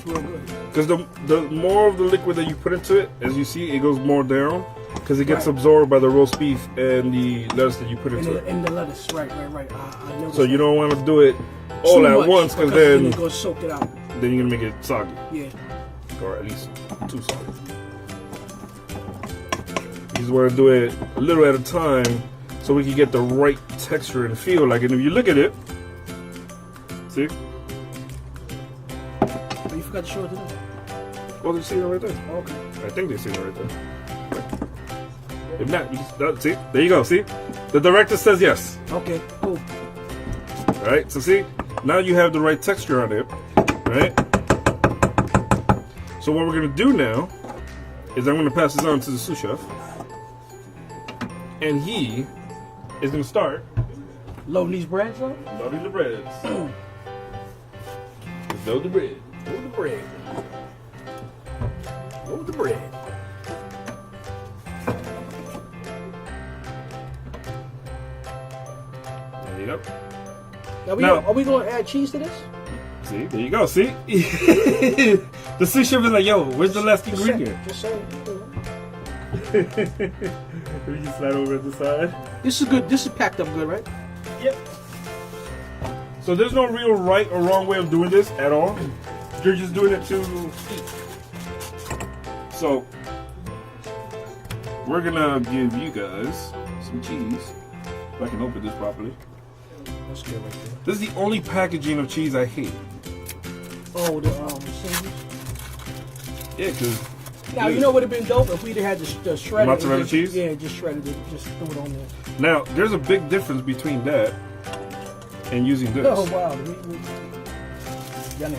B: real good.
A: Because the more of the liquid that you put into it, as you see, it goes more down because it gets absorbed by the roast beef and the lettuce that you put into it.
B: And the lettuce, right. I know.
A: So you don't want to do it all at once because then
B: it goes soak it out.
A: Then you're gonna make it soggy.
B: Yeah.
A: Or at least too soggy. You just want to do it a little at a time so we can get the right texture and feel. Like, and if you look at it, see?
B: Oh, you forgot to show it to them.
A: Well, they see it right there.
B: Okay.
A: I think they see it right there. If not, you just, see? There you go, see? The director says yes.
B: Okay, cool.
A: Alright, so see? Now you have the right texture on it. Right? So what we're going to do now is I'm going to pass this on to the sous chef. And he is going to start
B: loading these breads up?
A: Loading the breads. Load the bread.
B: Load the bread. Load the bread.
A: There you go.
B: Now, are we going to add cheese to this?
A: See, there you go. See? The sous chef is like, yo, where's the last ingredient?
B: Just saying.
A: We just slide over at the side.
B: This is good. This is packed up good, right?
A: Yep. So there's no real right or wrong way of doing this at all. You're just doing it to eat. So we're gonna give you guys some cheese. If I can open this properly.
B: That's good right there.
A: This is the only packaging of cheese I hate.
B: Oh, the singles?
A: Yeah, because
B: now, you know what would have been dope if we'd had the shredded
A: mozzarella cheese?
B: Yeah, just shredded it. Just threw it on there.
A: Now, there's a big difference between that and using this.
B: Oh, wow. Y'all know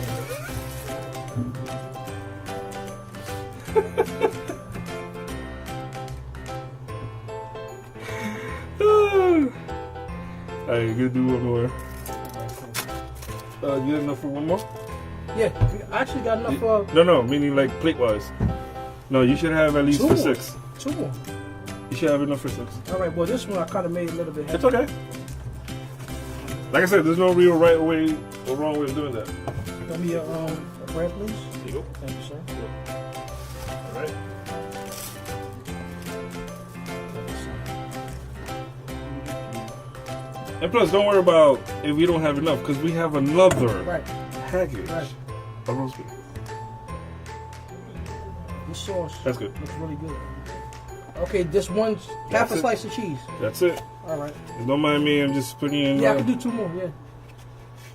A: Alright, you're gonna do one more. You got enough for one more?
B: Yeah, I actually got enough.
A: No, meaning like plate wise. No, you should have at least for 6.
B: 2 more.
A: You should have enough for 6.
B: All right, well, this one I kind of made a little bit heavy.
A: It's okay. Like I said, there's no real right way or wrong way of doing that.
B: Give me a bread, please.
A: There you go.
B: Thank you, sir.
A: All right. And plus, don't worry about if we don't have enough, because we have another package of roast beef.
B: This sauce
A: That's good.
B: looks really good. Okay, this one's half a slice of cheese.
A: That's it.
B: All right.
A: And don't mind me, I'm just putting in
B: Yeah, I can do 2 more, yeah.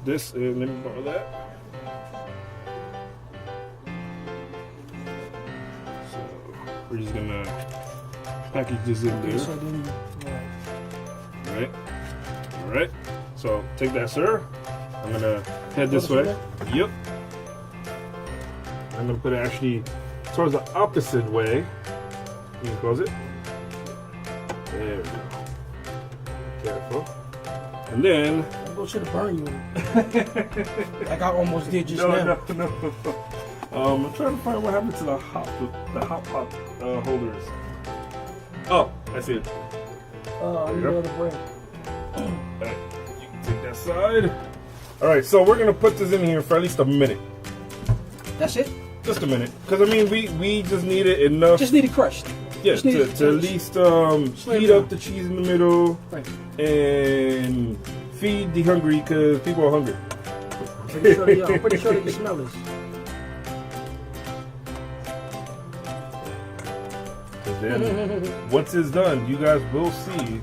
A: this, and let me borrow that. So, we're just gonna package this in there.
B: So then,
A: Alright. Alright. So take that, sir. I'm gonna head this way. Yep. I'm gonna put it actually towards the opposite way. You can close it. There we go. Careful. And then
B: I should have burned you. Like I almost did just now.
A: No. I'm trying to find what happened to the hot pot holders. Oh, I see it.
B: I need another bread.
A: Alright, you can take that side. Alright, so we're gonna put this in here for at least a minute.
B: That's it?
A: Just a minute. Because I mean we just need it enough.
B: Just need it crushed.
A: Yeah, to at least heat up the cheese in the middle and feed the hungry, because people are hungry.
B: I'm pretty sure they can smell this.
A: And then once it's done, you guys will see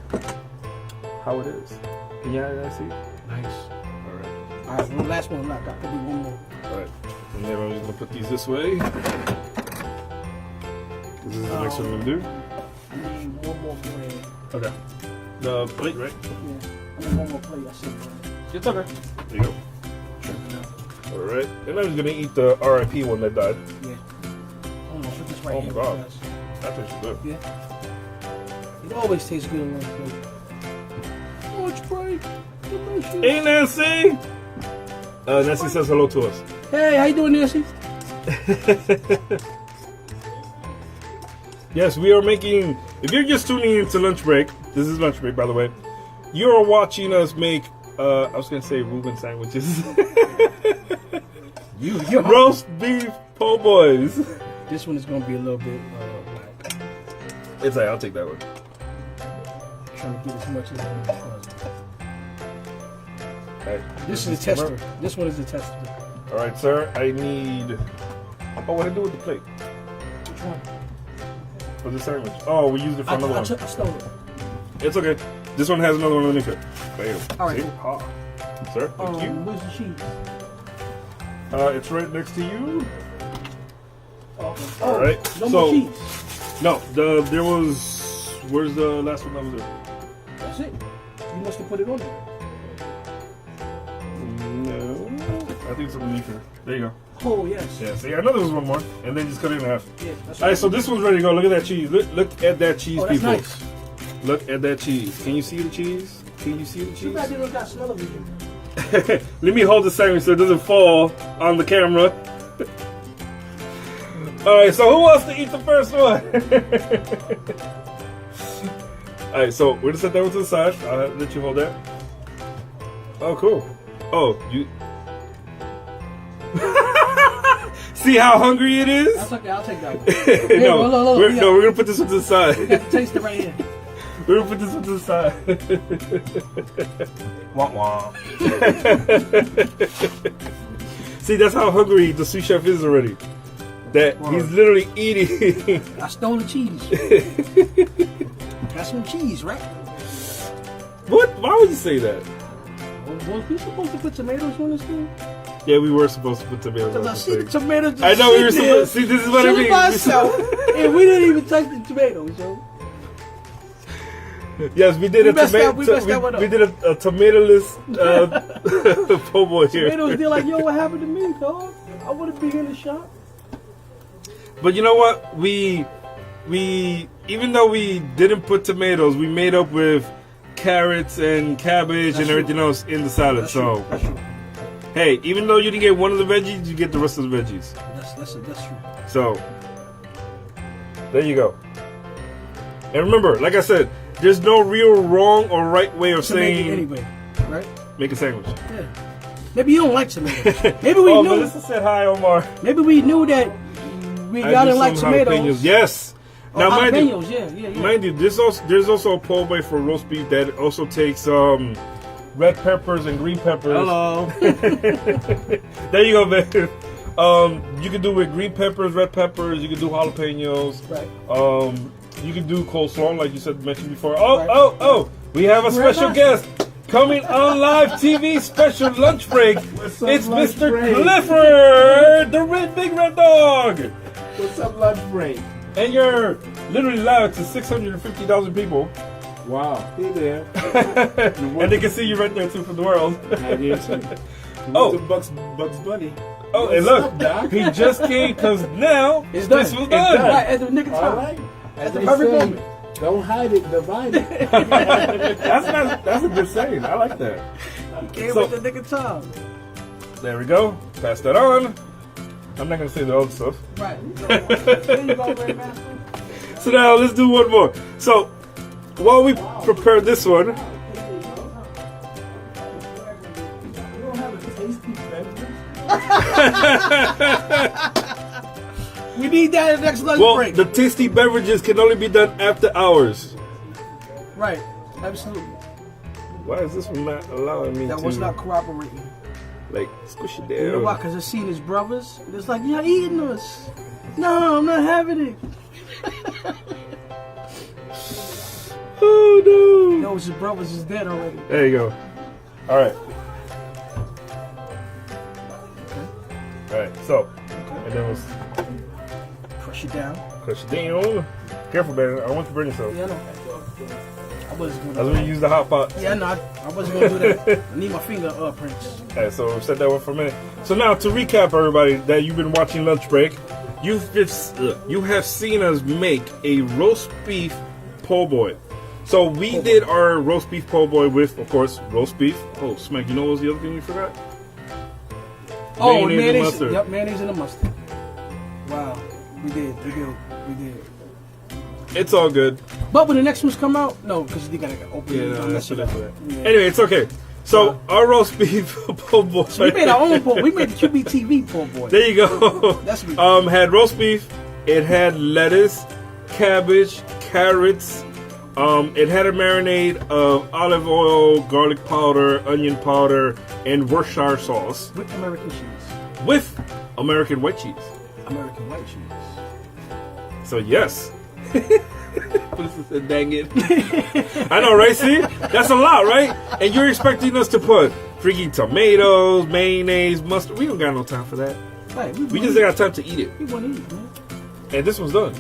A: how it is. Can you guys see?
B: Nice.
A: Alright.
B: Alright, the last one left. I can do one more.
A: Alright. And then I'm just gonna put these this way. This is the next one I'm gonna do.
B: I need one more bread.
A: Okay. The plate, right?
B: Yeah. I need one more plate. I said bread.
A: It's okay. There you go. Alright. And I'm just gonna eat the RIP one that died.
B: Yeah. I'm gonna put this right
A: Oh
B: here.
A: my god. That tastes good.
B: Yeah. It always tastes good on lunch break. Lunch break. Delicious.
A: Hey Nancy! Nancy says hello to us.
B: Hey, how you doing, Nancy?
A: Yes, we are making, if you're just tuning into lunch break, this is lunch break by the way, you're watching us make, I was going to say Reuben sandwiches.
B: You're
A: roast beef Po' boys.
B: This one is gonna be a little bit black.
A: It's alright, I'll take that one.
B: Trying to get as much as I can.
A: Alright.
B: This is a tester. This one is a tester.
A: Alright, sir. I need. Oh, what do I do with the plate?
B: Which one?
A: For the sandwich. Oh, we used it for another one.
B: I stole it.
A: It's okay. This one has another one underneath it. Bam.
B: Alright.
A: See? Ah. Sir, thank you.
B: Where's the cheese?
A: It's right next to you.
B: Okay.
A: Alright.
B: No more cheese.
A: No, there was. Where's the last one that was there?
B: That's it. You must have put it on there.
A: No. I think it's underneath here. There you go.
B: Oh, yes.
A: Yeah, see, I know there was one more. And then just cut it in half.
B: Yeah, that's
A: Alright, so this one's ready to go. Look at that cheese. Look at that cheese,
B: Oh, that's
A: people.
B: nice.
A: Look at that cheese. Can you see the cheese? Can you see the
B: Too
A: cheese?
B: bad they don't got smell of it.
A: Let me hold the sandwich so it doesn't fall on the camera. Alright, so who wants to eat the first one? Alright, so we're gonna set that one to the side. I'll let you hold that. Oh, cool. Oh, you. See how hungry it is?
B: That's okay, I'll take that one.
A: No,
B: look,
A: we're gonna put this one to the side.
B: You got to taste it right here.
A: We're gonna put this one to the side. Wah wah. See, that's how hungry the sous chef is already. That he's literally eating.
B: I stole the cheese. Got some cheese, right?
A: What? Why would you say that?
B: Was we supposed to put tomatoes on this thing?
A: Yeah, we were supposed to put tomatoes on
B: Because I
A: this
B: see the
A: thing.
B: tomatoes just
A: I know we were
B: sitting there,
A: supposed. See, this is what I
B: chilling
A: mean.
B: by itself, and we didn't even touch the tomatoes, yo.
A: Yes, we did
B: We
A: a
B: messed
A: tomato.
B: that- we messed that one up.
A: We did a tomatoless po' boy here.
B: Tomatoes, they're like, yo, what happened to me, dog? I would have been in the shop.
A: But you know what? We even though we didn't put tomatoes, we made up with carrots and cabbage and everything else in the salad. So
B: That's true.
A: hey, even though you didn't get one of the veggies, you get the rest of the veggies.
B: That's true.
A: So there you go. And remember, like I said, there's no real wrong or right way of
B: To make
A: saying
B: it anyway, right?
A: make a sandwich.
B: Yeah. Maybe you don't like tomatoes. Maybe we
A: Oh,
B: knew.
A: Melissa said hi, Omar.
B: Maybe we knew that we
A: I
B: got
A: do
B: to like
A: some
B: tomatoes.
A: jalapenos. Yes.
B: Oh,
A: Now, mind you,
B: jalapenos, yeah.
A: mind you, there's also a po' boy for roast beef that also takes red peppers and green peppers.
B: Hello.
A: There you go, man. You can do with green peppers, red peppers. You can do jalapenos.
B: Right.
A: You can do coleslaw, like you said mentioned before.
B: Right.
A: Oh! We have a special
B: not?
A: guest coming on live TV special lunch break.
C: What's up,
A: It's
C: lunch
A: Mr.
C: break?
A: Clifford, the big red dog.
C: What's up, lunch break?
A: And you're literally live to 650,000 people.
C: Wow. Hey there.
A: And they can see you right there too from the world.
C: I did too.
A: Oh.
C: Bugs Bunny.
A: Oh, and
C: What's
A: look,
C: up, Doc?
A: he just came because now
B: It's
A: this
B: done.
A: was
B: It's
A: done.
B: Right, at the nick of
C: All
B: time.
C: right.
B: At the
C: they
B: perfect
C: say,
B: moment.
C: Don't hide it, divide it.
A: That's a good saying. I like that.
B: Came
A: So-
B: at the nick of time.
A: There we go. Pass that on. I'm not gonna say the other stuff.
B: Right. There you go, Ray Master.
A: So now let's do one more. So while we prepare this one,
C: You don't have a tasty beverage?
B: We need that at the next lunch
A: well,
B: break.
A: the tasty beverages can only be done after hours.
B: Right. Absolutely.
A: Why is this one not allowing me
B: That
A: to
B: was not cooperating.
A: like squish it
B: You know why?
A: down?
B: Because it's seen his brothers. And it's like, you're eating us. No, I'm not having it.
A: Oh no!
B: No, his brothers is dead already.
A: There you go. All right. All right. So, and then we'll
B: Crush it down.
A: crush it down. Careful, man. I want to burn yourself.
B: Yeah, I know. I wasn't
A: I was
B: gonna.
A: gonna use the hot pot.
B: Yeah, no, I wasn't gonna do that. I need my fingerprints.
A: Alright, so set that one for a minute. So now to recap, everybody that you've been watching Lunch Break, you have seen us make a roast beef po' boy. So we did our roast beef po' boy with, of course, roast beef. Oh, Smack, you know what was the other thing you forgot?
B: Oh,
A: Mayonnaise and
B: mayonnaise.
A: mustard.
B: Yep, mayonnaise and a mustard. Wow, we did.
A: It's all good.
B: But when the next ones come out, no, because they gotta open it.
A: Yeah,
B: don't
A: no,
B: mess
A: that's
B: it
A: for
B: up.
A: that.
B: Yeah.
A: Anyway, it's okay. So our roast beef po' boy.
B: So we made our own po'. We made the qptv po' boy.
A: There you go.
B: That's
A: had roast beef. It had lettuce, cabbage, carrots. It had a marinade of olive oil, garlic powder, onion powder, and Worcestershire sauce.
B: With American cheese.
A: With American white cheese.
B: American white cheese.
A: So yes. Dang it. I know, right? See? That's a lot, right? And you're expecting us to put freaking tomatoes, mayonnaise, mustard. We don't got no time for that.
B: Right,
A: We just got time to eat it.
B: We want to eat, man.
A: And this one's done.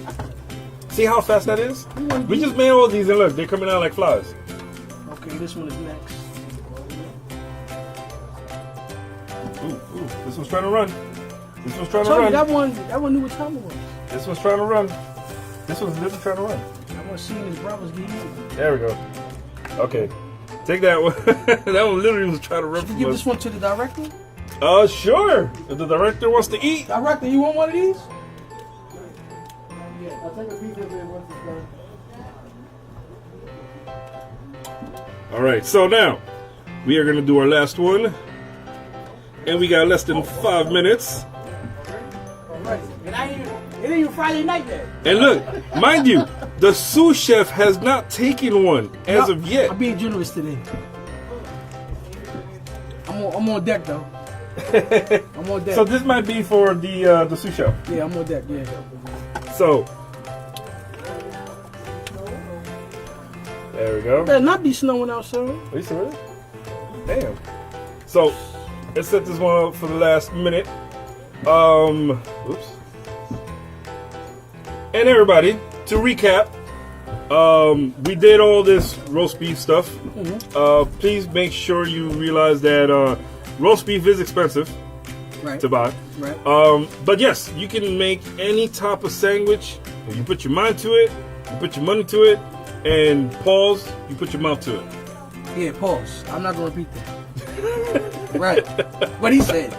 A: See how fast that is? We just made all these and look, they're coming out like flies.
B: Okay, this one is next.
A: Ooh, this one's trying to run. This one's trying to
B: Told
A: run.
B: you, that one knew what time it was.
A: This one's trying to run. This one's literally trying to run.
B: I want to see his brothers get eaten.
A: There we go. Okay. Take that one. That one literally was trying to run
B: Should we
A: from
B: give
A: us.
B: this one to the director?
A: Sure. If the director wants to eat.
B: Director, you want one of these?
C: Yeah, I'll take a piece of it once it's done.
A: All right. So now we are going to do our last one. And we got less than 5 minutes.
B: Right. It ain't even Friday night yet.
A: And look, mind you, the sous chef has not taken one as of yet.
B: I'm being generous today. I'm on deck though. I'm on deck.
A: So this might be for the sous chef.
B: Yeah, I'm on deck. Yeah.
A: So there we go.
B: Better not be snowing out, sir.
A: Are you serious? Damn. So let's set this one up for the last minute. Oops. And everybody, to recap, we did all this roast beef stuff.
B: Mm-hmm.
A: Please make sure you realize that roast beef is expensive to buy.
B: Right.
A: But yes, you can make any type of sandwich. If you put your mind to it, you put your money to it, and pause, you put your mouth to it.
B: Yeah, pause. I'm not gonna repeat that. Right. What he said.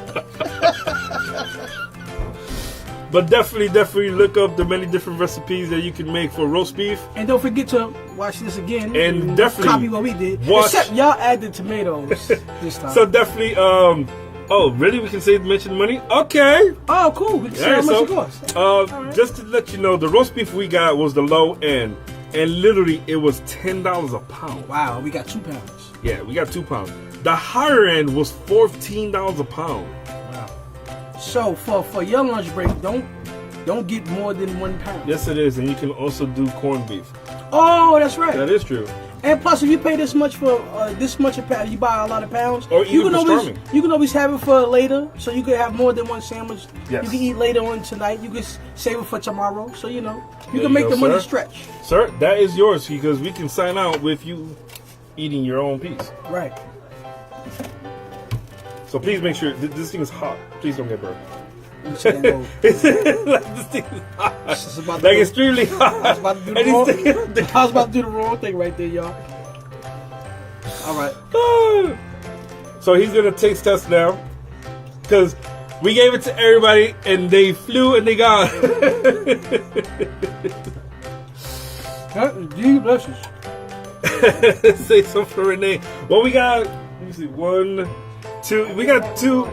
A: But definitely look up the many different recipes that you can make for roast beef.
B: And don't forget to watch this again.
A: And definitely
B: copy what we did.
A: watch-
B: Except y'all added tomatoes this time.
A: So definitely, oh really? We can mention money? Okay.
B: Oh, cool. We can see how much it costs.
A: Just to let you know, the roast beef we got was the low end, and literally it was $10 a pound.
B: Wow, we got 2 pounds.
A: Yeah, we got 2 pounds. The higher end was $14 a pound.
B: So for your lunch break, don't get more than 1 pound.
A: Yes, it is, and you can also do corned beef.
B: Oh, that's right.
A: That is true.
B: And plus, if you pay this much for this much a pound, you buy a lot of pounds.
A: Or
B: you
A: even
B: can
A: for
B: always
A: storming.
B: you can always have it for later, so you can have more than one sandwich.
A: Yes.
B: You can eat later on tonight. You can save it for tomorrow. So you
A: There
B: can
A: you
B: make
A: go,
B: the money
A: sir.
B: stretch.
A: Sir, that is yours because we can sign out with you eating your own piece.
B: Right.
A: So please make sure this thing is hot. Please don't get burned.
B: Let me see that move.
A: Like this thing is hot.
B: It's about to
A: Like
B: go-
A: extremely hot.
B: I was about to do the
A: And
B: wrong.
A: it's still-
B: I was about to do the wrong thing right there, y'all. All right.
A: So he's gonna taste test now, because we gave it to everybody and they flew and they gone.
B: Delicious.
A: Say something for Renee. Well, we got. Let me see. 1, 2. We got 2.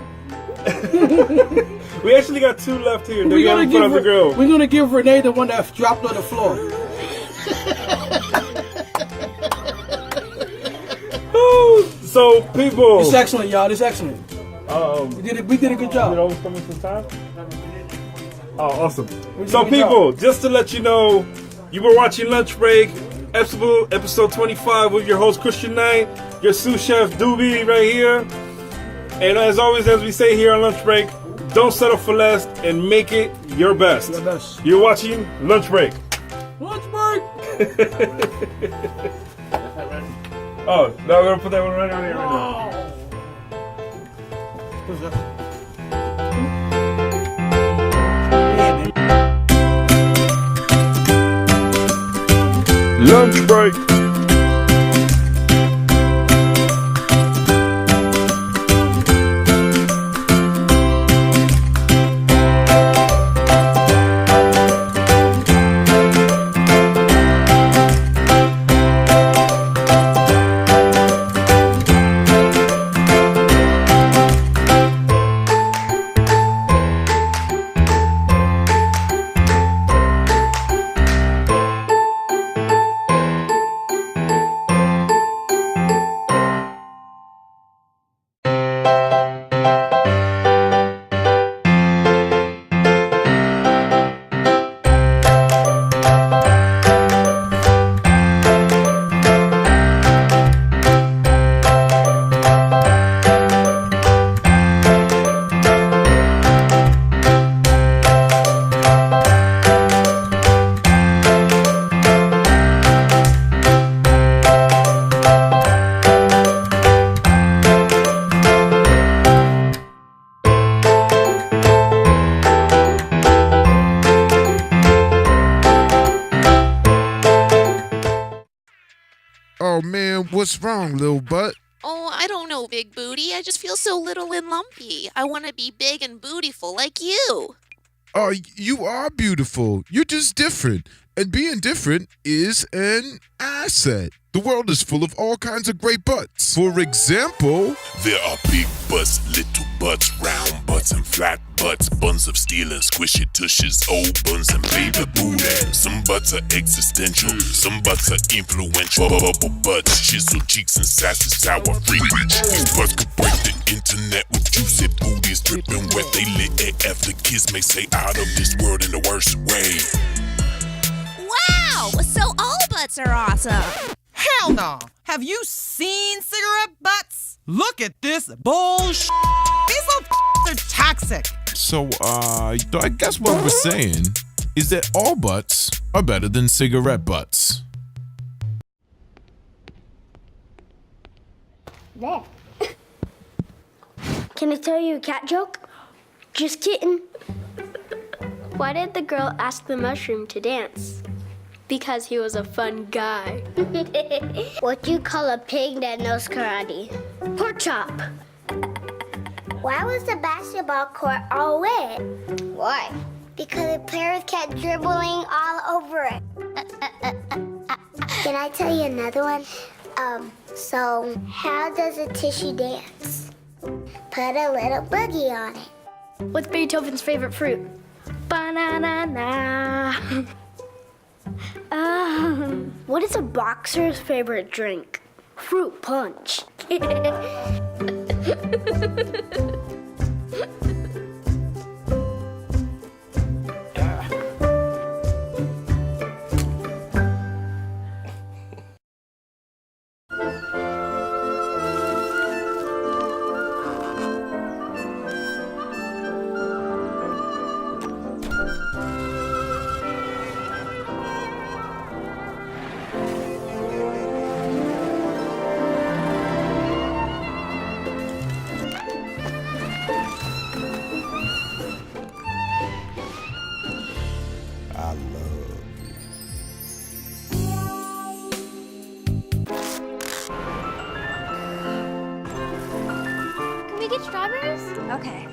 A: We actually got 2 left here. They're going in front of the grill.
B: We're gonna give Renee the one that dropped on the floor.
A: So people.
B: It's excellent, y'all. It's excellent. We did a good
A: It
B: job.
A: always coming some time. Oh, awesome.
B: did
A: So
B: a good
A: people, just to let you know, you were watching Lunch Break, episode 25 with your host Cristianknight, your sous chef Doobie right here. And as always, as we say here on Lunch Break, don't settle for less and make it your best.
B: Your best.
A: You're watching Lunch Break.
B: Lunch break.
A: Oh, now we're gonna put that one right on here right now. Lunch break.
D: Oh man, what's wrong, little butt?
E: Oh, I don't know, big booty. I just feel so little and lumpy. I want to be big and bootyful like you.
D: Oh, you are beautiful. You're just different. And being different is an asset. The world is full of all kinds of great butts. For example,
F: there are big butts, little butts, round butts, and flat butts, buns of steel and squishy tushes, old buns and baby booty. Some butts are existential, some butts are influential. Bubble butts, chisel cheeks, and sassy sour freak. These butts could break the internet with juicy booties dripping wet. They lit AF. The kids may say out of this world in the worst way.
E: Wow! So all butts are awesome.
G: Hell no! Have you seen cigarette butts? Look at this bullshit. These little are toxic.
D: so I guess what we're saying is that all butts are better than cigarette butts.
H: There. Can I tell you a cat joke? Just kidding. Why did the girl ask the mushroom to dance? Because he was a fun guy. What do you call a pig that knows karate? Pork chop. Why was the basketball court all wet? Why? Because the players kept dribbling all over it. Can I tell you another one? So how does a tissue dance? Put a little boogie on it. What's Beethoven's favorite fruit? Banana. What is a boxer's favorite drink? Fruit punch. Can we get strawberries? Okay.